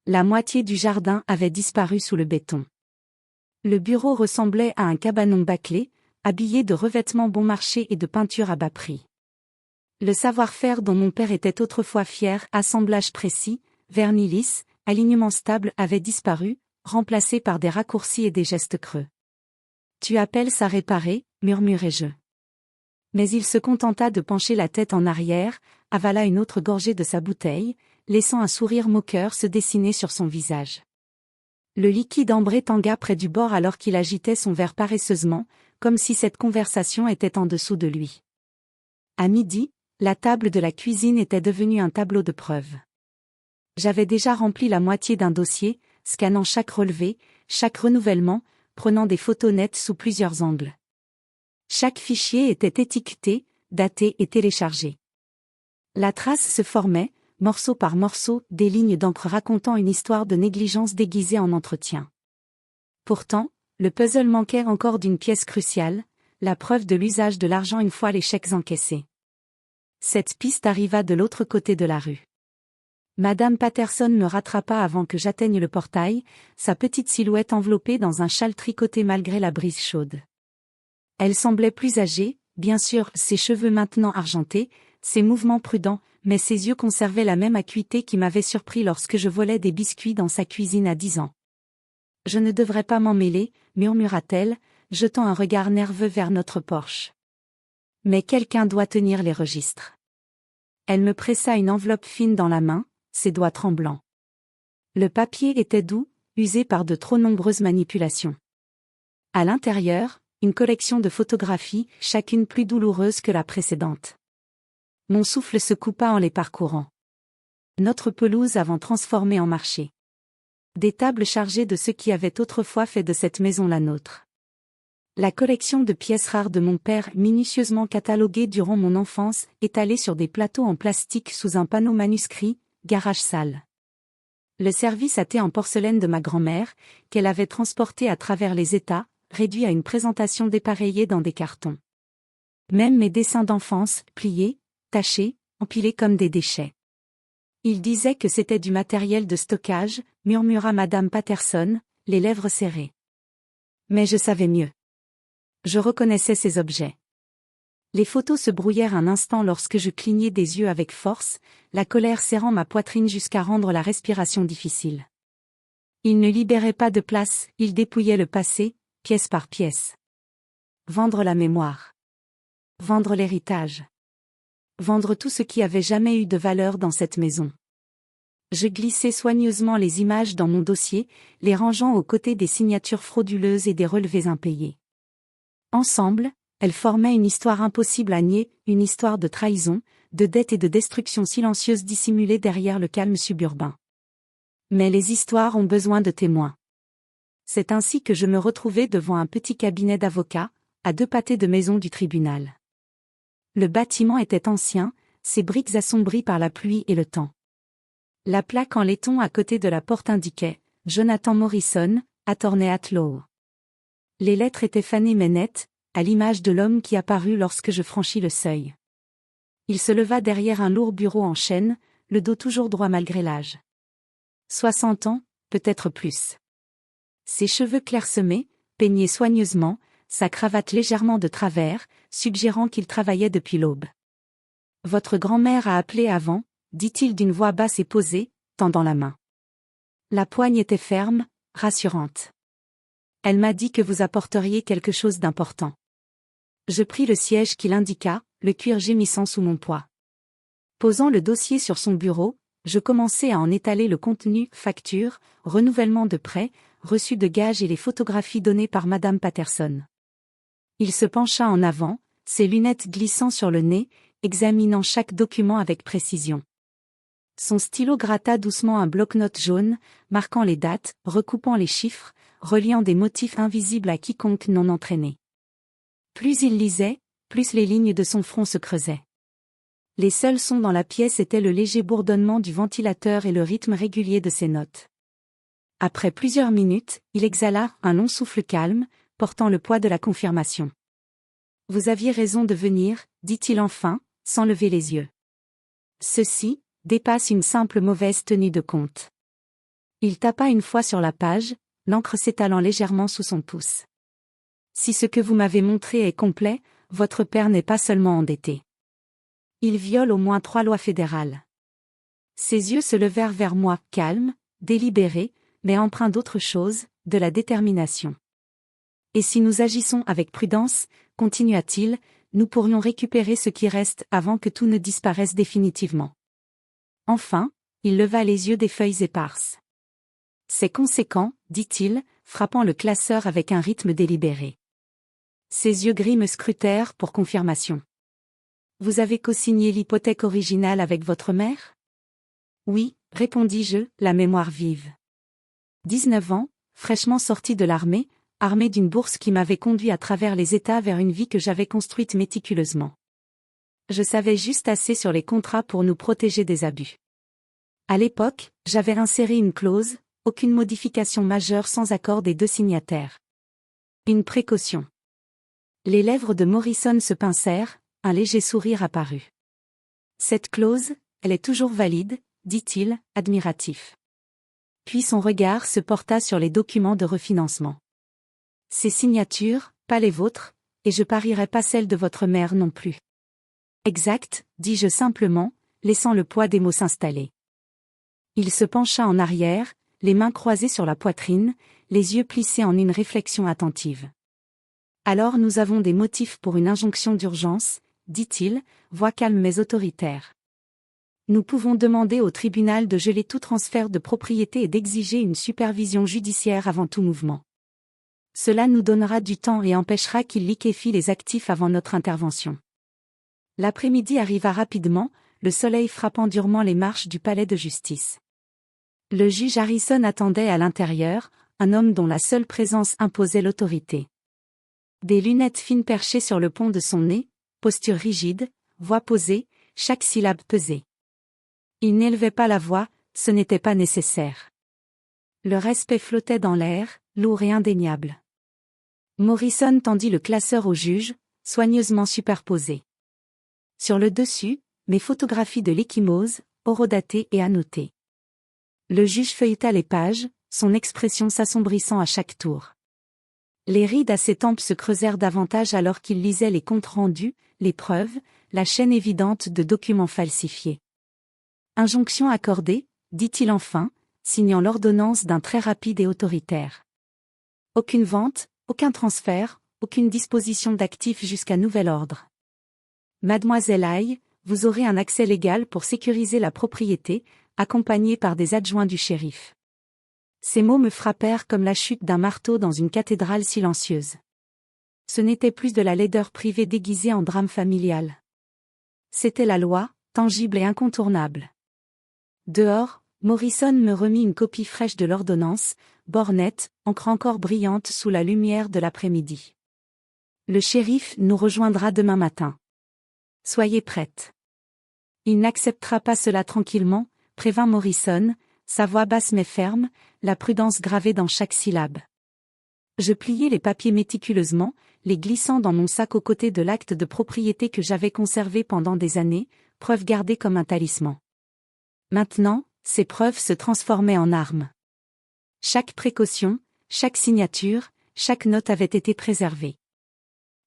La moitié du jardin avait disparu sous le béton. Le bureau ressemblait à un cabanon bâclé, habillé de revêtements bon marché et de peintures à bas prix. Le savoir-faire dont mon père était autrefois fier, assemblage précis, vernis lisse, alignement stable avait disparu, remplacé par des raccourcis et des gestes creux. « Tu appelles ça réparer ?» murmurai-je. Mais il se contenta de pencher la tête en arrière, avala une autre gorgée de sa bouteille, laissant un sourire moqueur se dessiner sur son visage. Le liquide ambré tangua près du bord alors qu'il agitait son verre paresseusement, comme si cette conversation était en dessous de lui. À midi, la table de la cuisine était devenue un tableau de preuves. J'avais déjà rempli la moitié d'un dossier, scannant chaque relevé, chaque renouvellement, prenant des photos nettes sous plusieurs angles. Chaque fichier était étiqueté, daté et téléchargé. La trace se formait, morceau par morceau, des lignes d'encre racontant une histoire de négligence déguisée en entretien. Pourtant, le puzzle manquait encore d'une pièce cruciale, la preuve de l'usage de l'argent une fois les chèques encaissés. Cette piste arriva de l'autre côté de la rue. Madame Patterson me rattrapa avant que j'atteigne le portail, sa petite silhouette enveloppée dans un châle tricoté malgré la brise chaude. Elle semblait plus âgée, bien sûr, ses cheveux maintenant argentés, ses mouvements prudents, mais ses yeux conservaient la même acuité qui m'avait surpris lorsque je volais des biscuits dans sa cuisine à 10 ans. « Je ne devrais pas m'en mêler », murmura-t-elle, jetant un regard nerveux vers notre porche. « Mais quelqu'un doit tenir les registres. » Elle me pressa une enveloppe fine dans la main, ses doigts tremblants. Le papier était doux, usé par de trop nombreuses manipulations. À l'intérieur, une collection de photographies, chacune plus douloureuse que la précédente. Mon souffle se coupa en les parcourant. Notre pelouse avant transformée en marché. Des tables chargées de ce qui avait autrefois fait de cette maison la nôtre. La collection de pièces rares de mon père, minutieusement cataloguée durant mon enfance, étalée sur des plateaux en plastique sous un panneau manuscrit, garage sale. Le service à thé en porcelaine de ma grand-mère, qu'elle avait transporté à travers les États, réduit à une présentation dépareillée dans des cartons. Même mes dessins d'enfance, pliés, tachés, empilés comme des déchets. Il disait que c'était du matériel de stockage, murmura Madame Patterson, les lèvres serrées. Mais je savais mieux. Je reconnaissais ces objets. Les photos se brouillèrent un instant lorsque je clignai des yeux avec force, la colère serrant ma poitrine jusqu'à rendre la respiration difficile. Il ne libérait pas de place, il dépouillait le passé, pièce par pièce. Vendre la mémoire. Vendre l'héritage. Vendre tout ce qui avait jamais eu de valeur dans cette maison. Je glissai soigneusement les images dans mon dossier, les rangeant aux côtés des signatures frauduleuses et des relevés impayés. Ensemble, elles formaient une histoire impossible à nier, une histoire de trahison, de dette et de destruction silencieuse dissimulée derrière le calme suburbain. Mais les histoires ont besoin de témoins. C'est ainsi que je me retrouvai devant un petit cabinet d'avocats, à 2 pâtés de maison du tribunal. Le bâtiment était ancien, ses briques assombries par la pluie et le temps. La plaque en laiton à côté de la porte indiquait « Jonathan Morrison, attorney at law ». Les lettres étaient fanées mais nettes, à l'image de l'homme qui apparut lorsque je franchis le seuil. Il se leva derrière un lourd bureau en chêne, le dos toujours droit malgré l'âge. 60 ans, peut-être plus. Ses cheveux clairsemés, peignés soigneusement, sa cravate légèrement de travers, suggérant qu'il travaillait depuis l'aube. « Votre grand-mère a appelé avant », dit-il d'une voix basse et posée, tendant la main. La poigne était ferme, rassurante. Elle m'a dit que vous apporteriez quelque chose d'important. Je pris le siège qu'il indiqua, le cuir gémissant sous mon poids. Posant le dossier sur son bureau, je commençai à en étaler le contenu, factures, renouvellement de prêts, reçus de gages et les photographies données par Madame Patterson. Il se pencha en avant, ses lunettes glissant sur le nez, examinant chaque document avec précision. Son stylo gratta doucement un bloc-notes jaune, marquant les dates, recoupant les chiffres, reliant des motifs invisibles à quiconque non entraîné. Plus il lisait, plus les lignes de son front se creusaient. Les seuls sons dans la pièce étaient le léger bourdonnement du ventilateur et le rythme régulier de ses notes. Après plusieurs minutes, il exhala un long souffle calme, portant le poids de la confirmation. « Vous aviez raison de venir », dit-il enfin, sans lever les yeux. Ceci dépasse une simple mauvaise tenue de compte. Il tapa une fois sur la page, l'encre s'étalant légèrement sous son pouce. Si ce que vous m'avez montré est complet, votre père n'est pas seulement endetté. Il viole au moins 3 lois fédérales. Ses yeux se levèrent vers moi, calmes, délibérés, mais empreints d'autre chose, de la détermination. Et si nous agissons avec prudence, continua-t-il, nous pourrions récupérer ce qui reste avant que tout ne disparaisse définitivement. Enfin, il leva les yeux des feuilles éparses. C'est conséquent, dit-il, frappant le classeur avec un rythme délibéré. Ses yeux gris me scrutèrent pour confirmation. Vous avez co-signé l'hypothèque originale avec votre mère? Oui, répondis-je, la mémoire vive. 19 ans, fraîchement sorti de l'armée, armé d'une bourse qui m'avait conduit à travers les États vers une vie que j'avais construite méticuleusement. Je savais juste assez sur les contrats pour nous protéger des abus. À l'époque, j'avais inséré une clause, aucune modification majeure sans accord des 2 signataires. Une précaution. Les lèvres de Morrison se pincèrent, un léger sourire apparut. Cette clause, elle est toujours valide, dit-il, admiratif. Puis son regard se porta sur les documents de refinancement. Ces signatures, pas les vôtres, et je parierais pas celles de votre mère non plus. Exact, dis-je simplement, laissant le poids des mots s'installer. Il se pencha en arrière, les mains croisées sur la poitrine, les yeux plissés en une réflexion attentive. Alors nous avons des motifs pour une injonction d'urgence, dit-il, voix calme mais autoritaire. Nous pouvons demander au tribunal de geler tout transfert de propriété et d'exiger une supervision judiciaire avant tout mouvement. Cela nous donnera du temps et empêchera qu'il liquéfie les actifs avant notre intervention. L'après-midi arriva rapidement, le soleil frappant durement les marches du palais de justice. Le juge Harrison attendait à l'intérieur, un homme dont la seule présence imposait l'autorité. Des lunettes fines perchées sur le pont de son nez, posture rigide, voix posée, chaque syllabe pesée. Il n'élevait pas la voix, ce n'était pas nécessaire. Le respect flottait dans l'air, lourd et indéniable. Morrison tendit le classeur au juge, soigneusement superposé. Sur le dessus, mes photographies de l'Ecchymose, horodatées et annotées. Le juge feuilleta les pages, son expression s'assombrissant à chaque tour. Les rides à ses tempes se creusèrent davantage alors qu'il lisait les comptes rendus, les preuves, la chaîne évidente de documents falsifiés. Injonction accordée, dit-il enfin, signant l'ordonnance d'un trait rapide et autoritaire. Aucune vente, aucun transfert, aucune disposition d'actifs jusqu'à nouvel ordre. Mademoiselle Aye, vous aurez un accès légal pour sécuriser la propriété, accompagné par des adjoints du shérif. Ces mots me frappèrent comme la chute d'un marteau dans une cathédrale silencieuse. Ce n'était plus de la laideur privée déguisée en drame familial. C'était la loi, tangible et incontournable. Dehors, Morrison me remit une copie fraîche de l'ordonnance, bornette, encre encore brillante sous la lumière de l'après-midi. Le shérif nous rejoindra demain matin. Soyez prête. Il n'acceptera pas cela tranquillement, prévint Morrison, sa voix basse mais ferme, la prudence gravée dans chaque syllabe. Je pliai les papiers méticuleusement, les glissant dans mon sac aux côtés de l'acte de propriété que j'avais conservé pendant des années, preuve gardée comme un talisman. Maintenant, ces preuves se transformaient en armes. Chaque précaution, chaque signature, chaque note avait été préservée.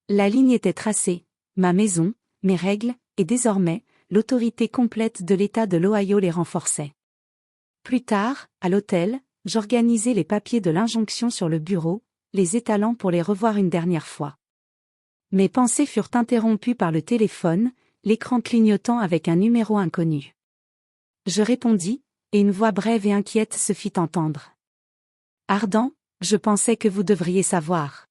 La ligne était tracée, ma maison, mes règles, et désormais, l'autorité complète de l'État de l'Ohio les renforçait. Plus tard, à l'hôtel, j'organisai les papiers de l'injonction sur le bureau, les étalant pour les revoir une dernière fois. Mes pensées furent interrompues par le téléphone, l'écran clignotant avec un numéro inconnu. Je répondis, et une voix brève et inquiète se fit entendre. « Ardent, je pensais que vous devriez savoir. »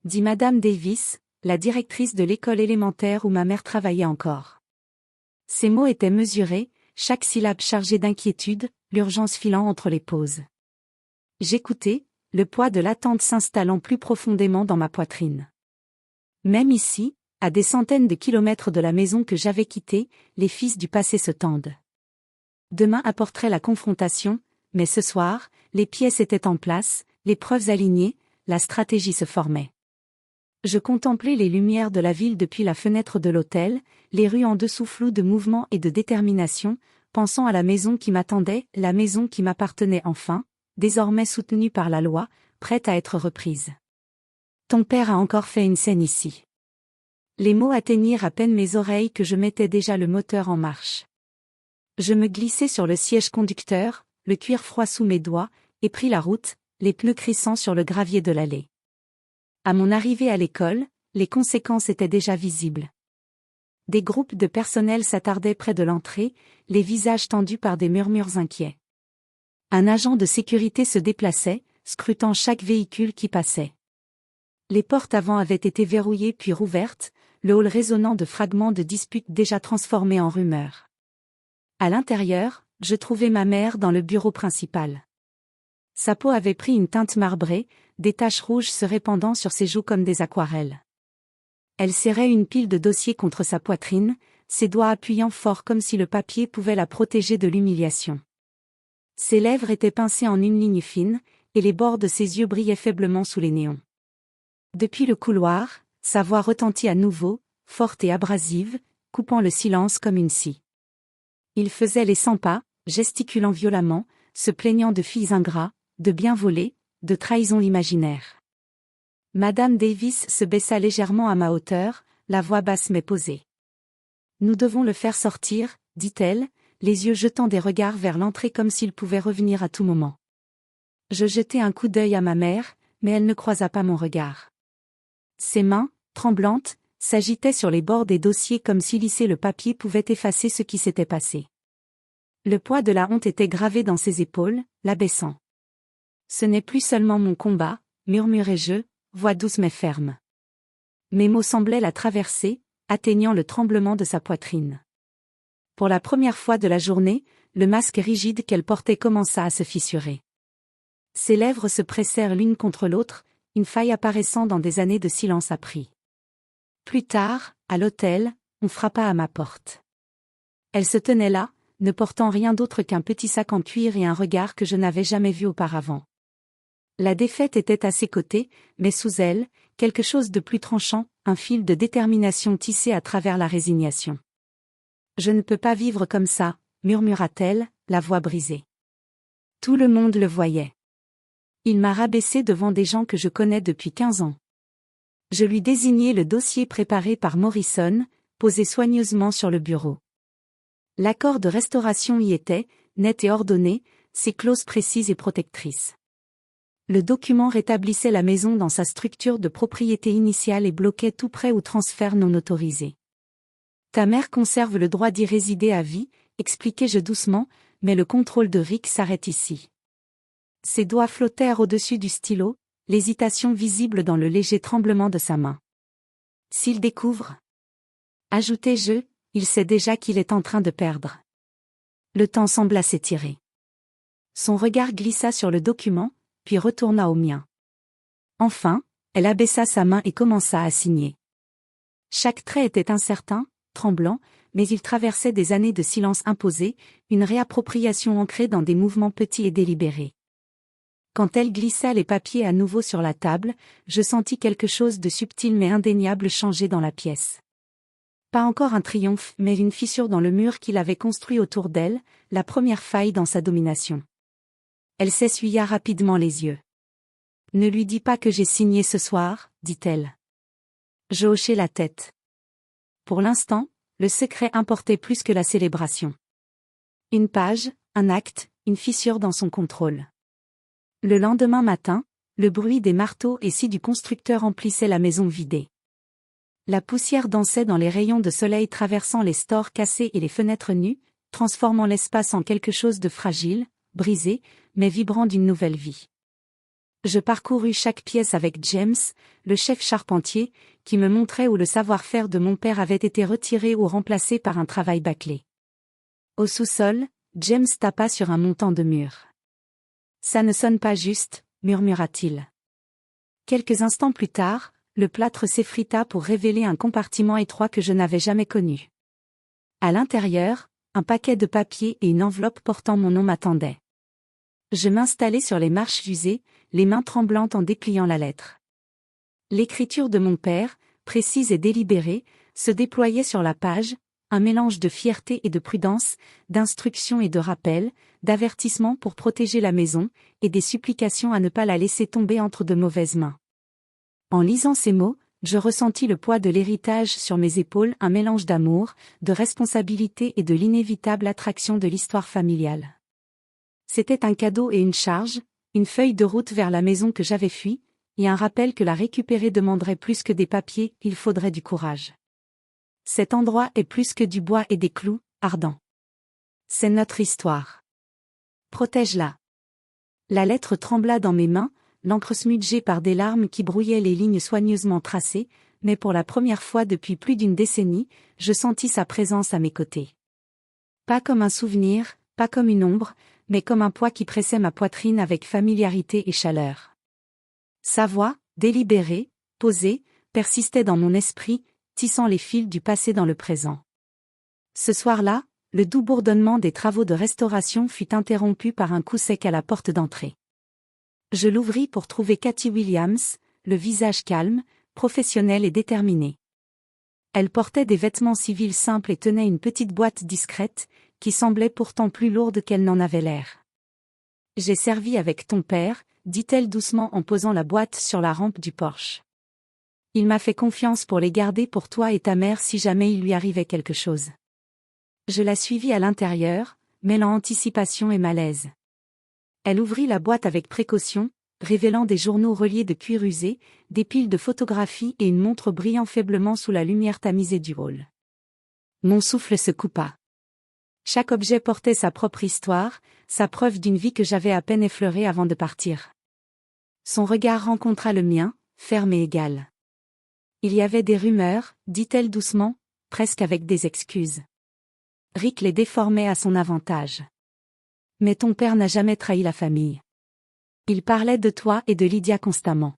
dit Madame Davis, la directrice de l'école élémentaire où ma mère travaillait encore. Ces mots étaient mesurés, chaque syllabe chargée d'inquiétude, l'urgence filant entre les pauses. J'écoutais, le poids de l'attente s'installant plus profondément dans ma poitrine. Même ici, à des centaines de kilomètres de la maison que j'avais quittée, les fils du passé se tendent. Demain apporterait la confrontation, mais ce soir, les pièces étaient en place, les preuves alignées, la stratégie se formait. Je contemplais les lumières de la ville depuis la fenêtre de l'hôtel, les rues en dessous floues de mouvement et de détermination, pensant à la maison qui m'attendait, la maison qui m'appartenait enfin, désormais soutenue par la loi, prête à être reprise. Ton père a encore fait une scène ici. Les mots atteignirent à peine mes oreilles que je mettais déjà le moteur en marche. Je me glissai sur le siège conducteur, le cuir froid sous mes doigts, et pris la route, les pneus crissant sur le gravier de l'allée. À mon arrivée à l'école, les conséquences étaient déjà visibles. Des groupes de personnel s'attardaient près de l'entrée, les visages tendus par des murmures inquiets. Un agent de sécurité se déplaçait, scrutant chaque véhicule qui passait. Les portes avant avaient été verrouillées puis rouvertes, le hall résonnant de fragments de disputes déjà transformés en rumeurs. À l'intérieur, je trouvai ma mère dans le bureau principal. Sa peau avait pris une teinte marbrée, des taches rouges se répandant sur ses joues comme des aquarelles. Elle serrait une pile de dossiers contre sa poitrine, ses doigts appuyant fort comme si le papier pouvait la protéger de l'humiliation. Ses lèvres étaient pincées en une ligne fine, et les bords de ses yeux brillaient faiblement sous les néons. Depuis le couloir, sa voix retentit à nouveau, forte et abrasive, coupant le silence comme une scie. Il faisait les 100 pas, gesticulant violemment, se plaignant de filles ingrats, de biens volés, de trahisons imaginaires. Madame Davis se baissa légèrement à ma hauteur, la voix basse mais posée. « Nous devons le faire sortir, dit-elle, les yeux jetant des regards vers l'entrée comme s'il pouvait revenir à tout moment. Je jetai un coup d'œil à ma mère, mais elle ne croisa pas mon regard. Ses mains, tremblantes, s'agitaient sur les bords des dossiers comme si lisser le papier pouvait effacer ce qui s'était passé. Le poids de la honte était gravé dans ses épaules, l'abaissant. « Ce n'est plus seulement mon combat, murmurai-je, voix douce mais ferme. » Mes mots semblaient la traverser, atteignant le tremblement de sa poitrine. Pour la première fois de la journée, le masque rigide qu'elle portait commença à se fissurer. Ses lèvres se pressèrent l'une contre l'autre, une faille apparaissant dans des années de silence appris. Plus tard, à l'hôtel, on frappa à ma porte. Elle se tenait là, ne portant rien d'autre qu'un petit sac en cuir et un regard que je n'avais jamais vu auparavant. La défaite était à ses côtés, mais sous elle, quelque chose de plus tranchant, un fil de détermination tissé à travers la résignation. « Je ne peux pas vivre comme ça, murmura-t-elle, la voix brisée. Tout le monde le voyait. Il m'a rabaissé devant des gens que je connais depuis 15 ans. Je lui désignai le dossier préparé par Morrison, posé soigneusement sur le bureau. L'accord de restauration y était, net et ordonné, ses clauses précises et protectrices. Le document rétablissait la maison dans sa structure de propriété initiale et bloquait tout prêt ou transfert non autorisé. Ta mère conserve le droit d'y résider à vie, expliquai-je doucement, mais le contrôle de Rick s'arrête ici. Ses doigts flottèrent au-dessus du stylo, l'hésitation visible dans le léger tremblement de sa main. S'il découvre, ajoutai-je, il sait déjà qu'il est en train de perdre. Le temps sembla s'étirer. Son regard glissa sur le document, puis retourna au mien. Enfin, elle abaissa sa main et commença à signer. Chaque trait était incertain, tremblant, mais il traversait des années de silence imposé, une réappropriation ancrée dans des mouvements petits et délibérés. Quand elle glissa les papiers à nouveau sur la table, je sentis quelque chose de subtil mais indéniable changer dans la pièce. Pas encore un triomphe, mais une fissure dans le mur qu'il avait construit autour d'elle, la première faille dans sa domination. Elle s'essuya rapidement les yeux. « Ne lui dis pas que j'ai signé ce soir, dit-elle. Je hochai la tête. Pour l'instant, le secret importait plus que la célébration. Une page, un acte, une fissure dans son contrôle. Le lendemain matin, le bruit des marteaux et scies du constructeur emplissait la maison vidée. La poussière dansait dans les rayons de soleil traversant les stores cassés et les fenêtres nues, transformant l'espace en quelque chose de fragile, brisé, mais vibrant d'une nouvelle vie. Je parcourus chaque pièce avec James, le chef charpentier, qui me montrait où le savoir-faire de mon père avait été retiré ou remplacé par un travail bâclé. Au sous-sol, James tapa sur un montant de mur. « Ça ne sonne pas juste, » murmura-t-il. Quelques instants plus tard, le plâtre s'effrita pour révéler un compartiment étroit que je n'avais jamais connu. À l'intérieur, un paquet de papiers et une enveloppe portant mon nom m'attendaient. Je m'installai sur les marches usées, les mains tremblantes en dépliant la lettre. L'écriture de mon père, précise et délibérée, se déployait sur la page, un mélange de fierté et de prudence, d'instruction et de rappel, d'avertissement pour protéger la maison, et des supplications à ne pas la laisser tomber entre de mauvaises mains. En lisant ces mots, je ressentis le poids de l'héritage sur mes épaules, un mélange d'amour, de responsabilité et de l'inévitable attraction de l'histoire familiale. C'était un cadeau et une charge, une feuille de route vers la maison que j'avais fui, et un rappel que la récupérer demanderait plus que des papiers, il faudrait du courage. Cet endroit est plus que du bois et des clous, ardents. C'est notre histoire. Protège-la. La lettre trembla dans mes mains, l'encre smudgée par des larmes qui brouillaient les lignes soigneusement tracées, mais pour la première fois depuis plus d'une décennie, je sentis sa présence à mes côtés. Pas comme un souvenir, pas comme une ombre, mais comme un poids qui pressait ma poitrine avec familiarité et chaleur. Sa voix, délibérée, posée, persistait dans mon esprit, tissant les fils du passé dans le présent. Ce soir-là, le doux bourdonnement des travaux de restauration fut interrompu par un coup sec à la porte d'entrée. Je l'ouvris pour trouver Cathy Williams, le visage calme, professionnel et déterminé. Elle portait des vêtements civils simples et tenait une petite boîte discrète, qui semblait pourtant plus lourde qu'elle n'en avait l'air. « J'ai servi avec ton père », dit-elle doucement en posant la boîte sur la rampe du porche. « Il m'a fait confiance pour les garder pour toi et ta mère si jamais il lui arrivait quelque chose. » Je la suivis à l'intérieur, mêlant anticipation et malaise. Elle ouvrit la boîte avec précaution, révélant des journaux reliés de cuir usé, des piles de photographies et une montre brillant faiblement sous la lumière tamisée du hall. Mon souffle se coupa. Chaque objet portait sa propre histoire, sa preuve d'une vie que j'avais à peine effleurée avant de partir. Son regard rencontra le mien, ferme et égal. Il y avait des rumeurs, dit-elle doucement, presque avec des excuses. Rick les déformait à son avantage. Mais ton père n'a jamais trahi la famille. Il parlait de toi et de Lydia constamment.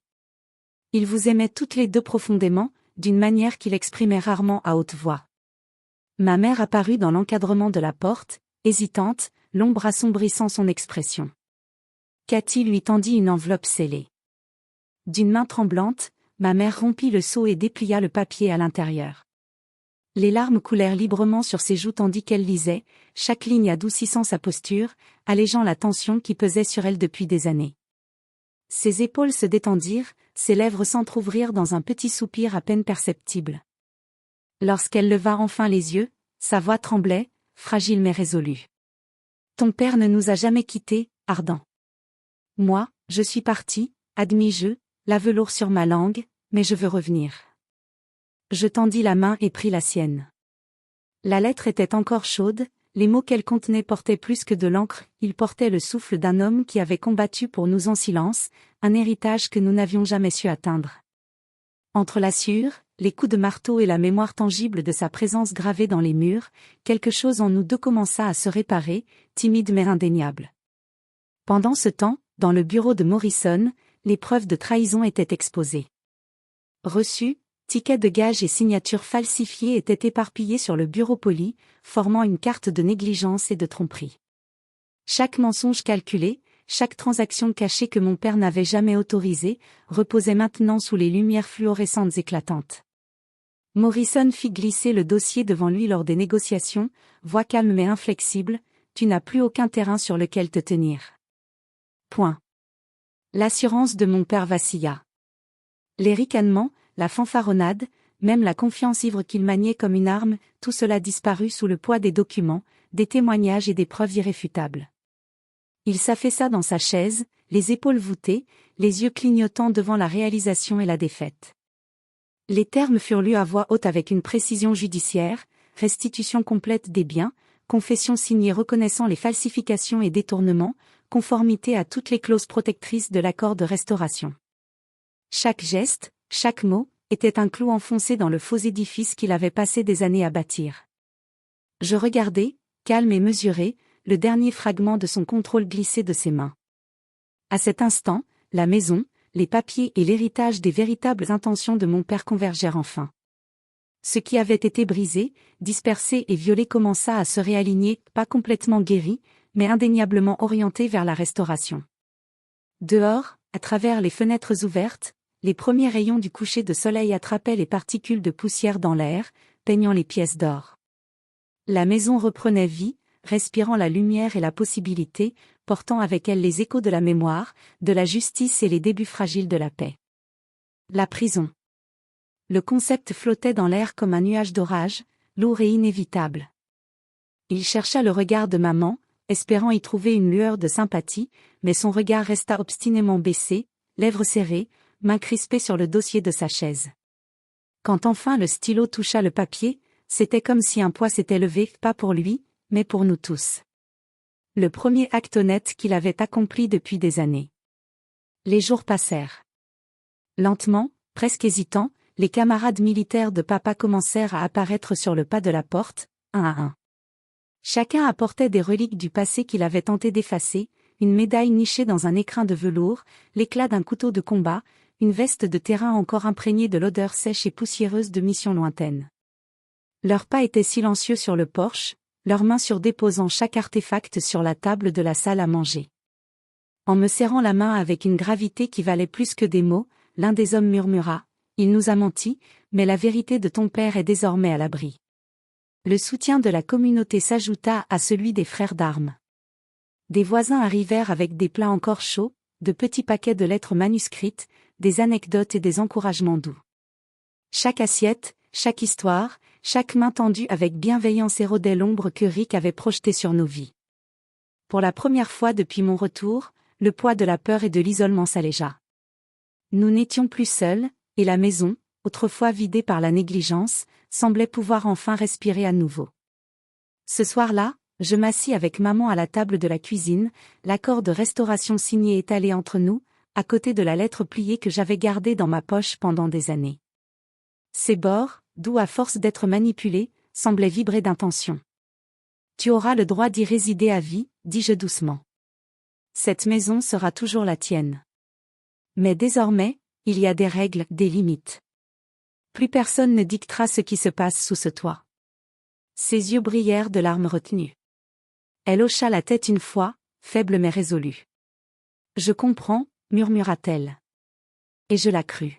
Il vous aimait toutes les deux profondément, d'une manière qu'il exprimait rarement à haute voix. Ma mère apparut dans l'encadrement de la porte, hésitante, l'ombre assombrissant son expression. Cathy lui tendit une enveloppe scellée. D'une main tremblante, ma mère rompit le seau et déplia le papier à l'intérieur. Les larmes coulèrent librement sur ses joues tandis qu'elle lisait, chaque ligne adoucissant sa posture, allégeant la tension qui pesait sur elle depuis des années. Ses épaules se détendirent, ses lèvres s'entr'ouvrirent dans un petit soupir à peine perceptible. Lorsqu'elle leva enfin les yeux, sa voix tremblait, fragile mais résolue. « Ton père ne nous a jamais quittés, Ardent. Moi, je suis partie, admis-je, la velours sur ma langue, mais je veux revenir. » Je tendis la main et pris la sienne. La lettre était encore chaude, les mots qu'elle contenait portaient plus que de l'encre, ils portaient le souffle d'un homme qui avait combattu pour nous en silence, un héritage que nous n'avions jamais su atteindre. Entre la sueur, les coups de marteau et la mémoire tangible de sa présence gravée dans les murs, quelque chose en nous deux commença à se réparer, timide mais indéniable. Pendant ce temps, dans le bureau de Morrison, les preuves de trahison étaient exposées. Reçus, tickets de gage et signatures falsifiées étaient éparpillés sur le bureau poli, formant une carte de négligence et de tromperie. Chaque mensonge calculé, chaque transaction cachée que mon père n'avait jamais autorisée, reposait maintenant sous les lumières fluorescentes éclatantes. Morrison fit glisser le dossier devant lui lors des négociations, voix calme mais inflexible, « Tu n'as plus aucun terrain sur lequel te tenir. » Point. L'assurance de mon père vacilla. Les ricanements, la fanfaronnade, même la confiance ivre qu'il maniait comme une arme, tout cela disparut sous le poids des documents, des témoignages et des preuves irréfutables. Il s'affaissa dans sa chaise, les épaules voûtées, les yeux clignotants devant la réalisation et la défaite. Les termes furent lus à voix haute avec une précision judiciaire, restitution complète des biens, confession signée reconnaissant les falsifications et détournements, conformité à toutes les clauses protectrices de l'accord de restauration. Chaque geste, chaque mot, était un clou enfoncé dans le faux édifice qu'il avait passé des années à bâtir. Je regardais, calme et mesuré, le dernier fragment de son contrôle glisser de ses mains. À cet instant, la maison, les papiers et l'héritage des véritables intentions de mon père convergèrent enfin. Ce qui avait été brisé, dispersé et violé commença à se réaligner, pas complètement guéri, mais indéniablement orienté vers la restauration. Dehors, à travers les fenêtres ouvertes, les premiers rayons du coucher de soleil attrapaient les particules de poussière dans l'air, peignant les pièces d'or. La maison reprenait vie, respirant la lumière et la possibilité, portant avec elle les échos de la mémoire, de la justice et les débuts fragiles de la paix. La prison. Le concept flottait dans l'air comme un nuage d'orage, lourd et inévitable. Il chercha le regard de maman, espérant y trouver une lueur de sympathie, mais son regard resta obstinément baissé, lèvres serrées, mains crispées sur le dossier de sa chaise. Quand enfin le stylo toucha le papier, c'était comme si un poids s'était levé, pas pour lui, mais pour nous tous. Le premier acte honnête qu'il avait accompli depuis des années. Les jours passèrent. Lentement, presque hésitants, les camarades militaires de papa commencèrent à apparaître sur le pas de la porte, un à un. Chacun apportait des reliques du passé qu'il avait tenté d'effacer, une médaille nichée dans un écrin de velours, l'éclat d'un couteau de combat, une veste de terrain encore imprégnée de l'odeur sèche et poussiéreuse de missions lointaines. Leurs pas étaient silencieux sur le porche, leurs mains surdéposant chaque artefact sur la table de la salle à manger. En me serrant la main avec une gravité qui valait plus que des mots, l'un des hommes murmura « Il nous a menti, mais la vérité de ton père est désormais à l'abri. » Le soutien de la communauté s'ajouta à celui des frères d'armes. Des voisins arrivèrent avec des plats encore chauds, de petits paquets de lettres manuscrites, des anecdotes et des encouragements doux. Chaque assiette, chaque histoire, chaque main tendue avec bienveillance érodait l'ombre que Rick avait projetée sur nos vies. Pour la première fois depuis mon retour, le poids de la peur et de l'isolement s'allégea. Nous n'étions plus seuls, et la maison, autrefois vidée par la négligence, semblait pouvoir enfin respirer à nouveau. Ce soir-là, je m'assis avec maman à la table de la cuisine, l'accord de restauration signé étalé entre nous, à côté de la lettre pliée que j'avais gardée dans ma poche pendant des années. Ses bords, doux à force d'être manipulés, semblaient vibrer d'intention. « Tu auras le droit d'y résider à vie, dis-je doucement. Cette maison sera toujours la tienne. Mais désormais, il y a des règles, des limites. Plus personne ne dictera ce qui se passe sous ce toit. » Ses yeux brillèrent de larmes retenues. Elle hocha la tête une fois, faible mais résolue. « Je comprends, » murmura-t-elle. Et je la crus.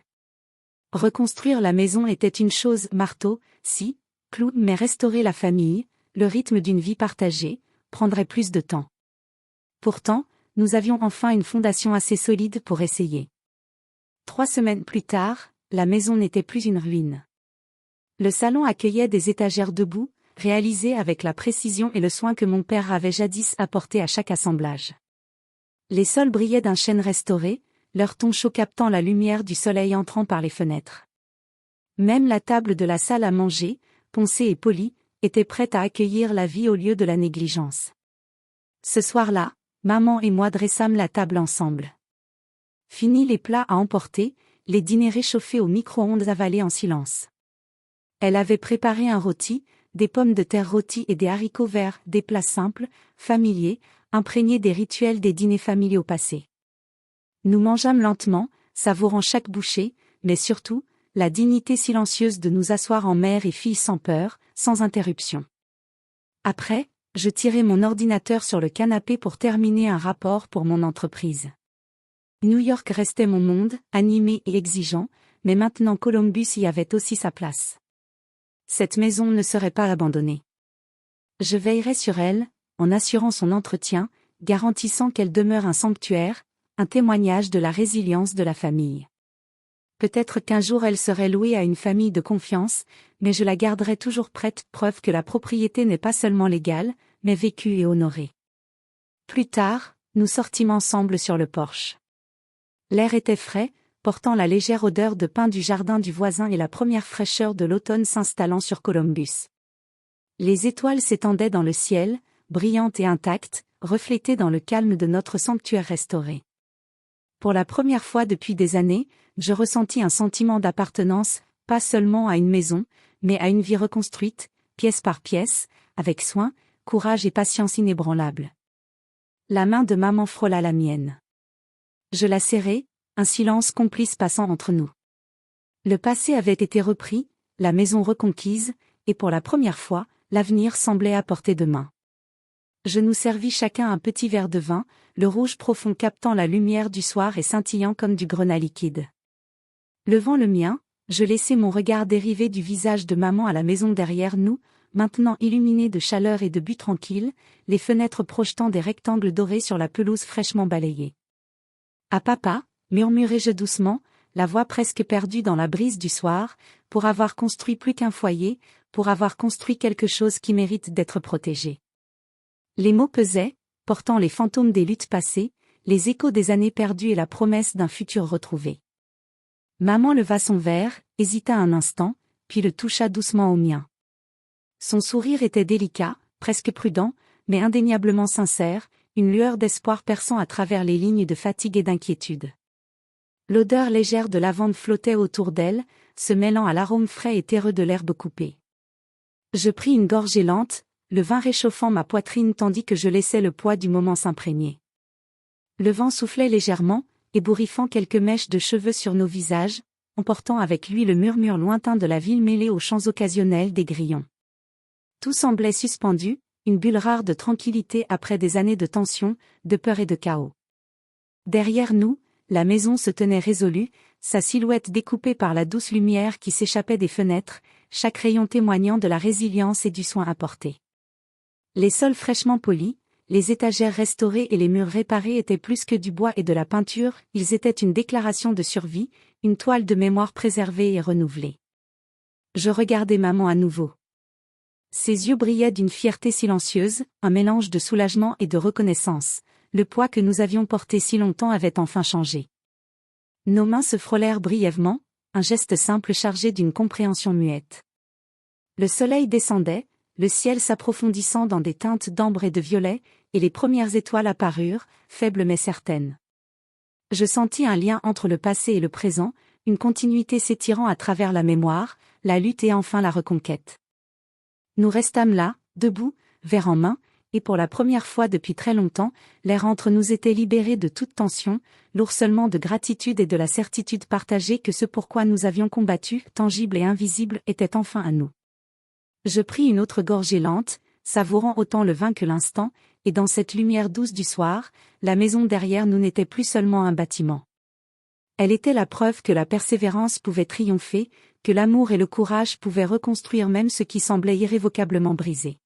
Reconstruire la maison était une chose, marteau, si, clou, mais restaurer la famille, le rythme d'une vie partagée, prendrait plus de temps. Pourtant, nous avions enfin une fondation assez solide pour essayer. 3 semaines plus tard, la maison n'était plus une ruine. Le salon accueillait des étagères debout, réalisées avec la précision et le soin que mon père avait jadis apporté à chaque assemblage. Les sols brillaient d'un chêne restauré, leur ton chaud captant la lumière du soleil entrant par les fenêtres. Même la table de la salle à manger, poncée et polie, était prête à accueillir la vie au lieu de la négligence. Ce soir-là, maman et moi dressâmes la table ensemble. Fini les plats à emporter, les dîners réchauffés au micro-ondes avalés en silence. Elle avait préparé un rôti, des pommes de terre rôties et des haricots verts, des plats simples, familiers, imprégnés des rituels des dîners familiaux passés. Nous mangeâmes lentement, savourant chaque bouchée, mais surtout, la dignité silencieuse de nous asseoir en mère et fille sans peur, sans interruption. Après, je tirai mon ordinateur sur le canapé pour terminer un rapport pour mon entreprise. New York restait mon monde, animé et exigeant, mais maintenant Columbus y avait aussi sa place. Cette maison ne serait pas abandonnée. Je veillerai sur elle, en assurant son entretien, garantissant qu'elle demeure un sanctuaire, un témoignage de la résilience de la famille. Peut-être qu'un jour elle serait louée à une famille de confiance, mais je la garderai toujours prête, preuve que la propriété n'est pas seulement légale, mais vécue et honorée. Plus tard, nous sortîmes ensemble sur le porche. L'air était frais, portant la légère odeur de pin du jardin du voisin et la première fraîcheur de l'automne s'installant sur Columbus. Les étoiles s'étendaient dans le ciel, brillantes et intactes, reflétées dans le calme de notre sanctuaire restauré. Pour la première fois depuis des années, je ressentis un sentiment d'appartenance, pas seulement à une maison, mais à une vie reconstruite, pièce par pièce, avec soin, courage et patience inébranlables. La main de maman frôla la mienne. Je la serrai, un silence complice passant entre nous. Le passé avait été repris, la maison reconquise, et pour la première fois, l'avenir semblait à portée de main. Je nous servis chacun un petit verre de vin, le rouge profond captant la lumière du soir et scintillant comme du grenat liquide. Levant le mien, je laissai mon regard dériver du visage de maman à la maison derrière nous, maintenant illuminée de chaleur et de buts tranquilles, les fenêtres projetant des rectangles dorés sur la pelouse fraîchement balayée. « À papa », murmurai-je doucement, la voix presque perdue dans la brise du soir, pour avoir construit plus qu'un foyer, pour avoir construit quelque chose qui mérite d'être protégé. Les mots pesaient, portant les fantômes des luttes passées, les échos des années perdues et la promesse d'un futur retrouvé. Maman leva son verre, hésita un instant, puis le toucha doucement au mien. Son sourire était délicat, presque prudent, mais indéniablement sincère, une lueur d'espoir perçant à travers les lignes de fatigue et d'inquiétude. L'odeur légère de lavande flottait autour d'elle, se mêlant à l'arôme frais et terreux de l'herbe coupée. Je pris une gorgée lente, le vin réchauffant ma poitrine tandis que je laissais le poids du moment s'imprégner. Le vent soufflait légèrement, ébouriffant quelques mèches de cheveux sur nos visages, emportant avec lui le murmure lointain de la ville mêlé aux chants occasionnels des grillons. Tout semblait suspendu, une bulle rare de tranquillité après des années de tension, de peur et de chaos. Derrière nous, la maison se tenait résolue, sa silhouette découpée par la douce lumière qui s'échappait des fenêtres, chaque rayon témoignant de la résilience et du soin apporté. Les sols fraîchement polis, les étagères restaurées et les murs réparés étaient plus que du bois et de la peinture, ils étaient une déclaration de survie, une toile de mémoire préservée et renouvelée. Je regardais maman à nouveau. Ses yeux brillaient d'une fierté silencieuse, un mélange de soulagement et de reconnaissance. Le poids que nous avions porté si longtemps avait enfin changé. Nos mains se frôlèrent brièvement, un geste simple chargé d'une compréhension muette. Le soleil descendait, le ciel s'approfondissant dans des teintes d'ambre et de violet, et les premières étoiles apparurent, faibles mais certaines. Je sentis un lien entre le passé et le présent, une continuité s'étirant à travers la mémoire, la lutte et enfin la reconquête. Nous restâmes là, debout, verre en main, et pour la première fois depuis très longtemps, l'air entre nous était libéré de toute tension, lourd seulement de gratitude et de la certitude partagée que ce pourquoi nous avions combattu, tangible et invisible, était enfin à nous. Je pris une autre gorgée lente, savourant autant le vin que l'instant, et dans cette lumière douce du soir, la maison derrière nous n'était plus seulement un bâtiment. Elle était la preuve que la persévérance pouvait triompher, que l'amour et le courage pouvaient reconstruire même ce qui semblait irrévocablement brisé.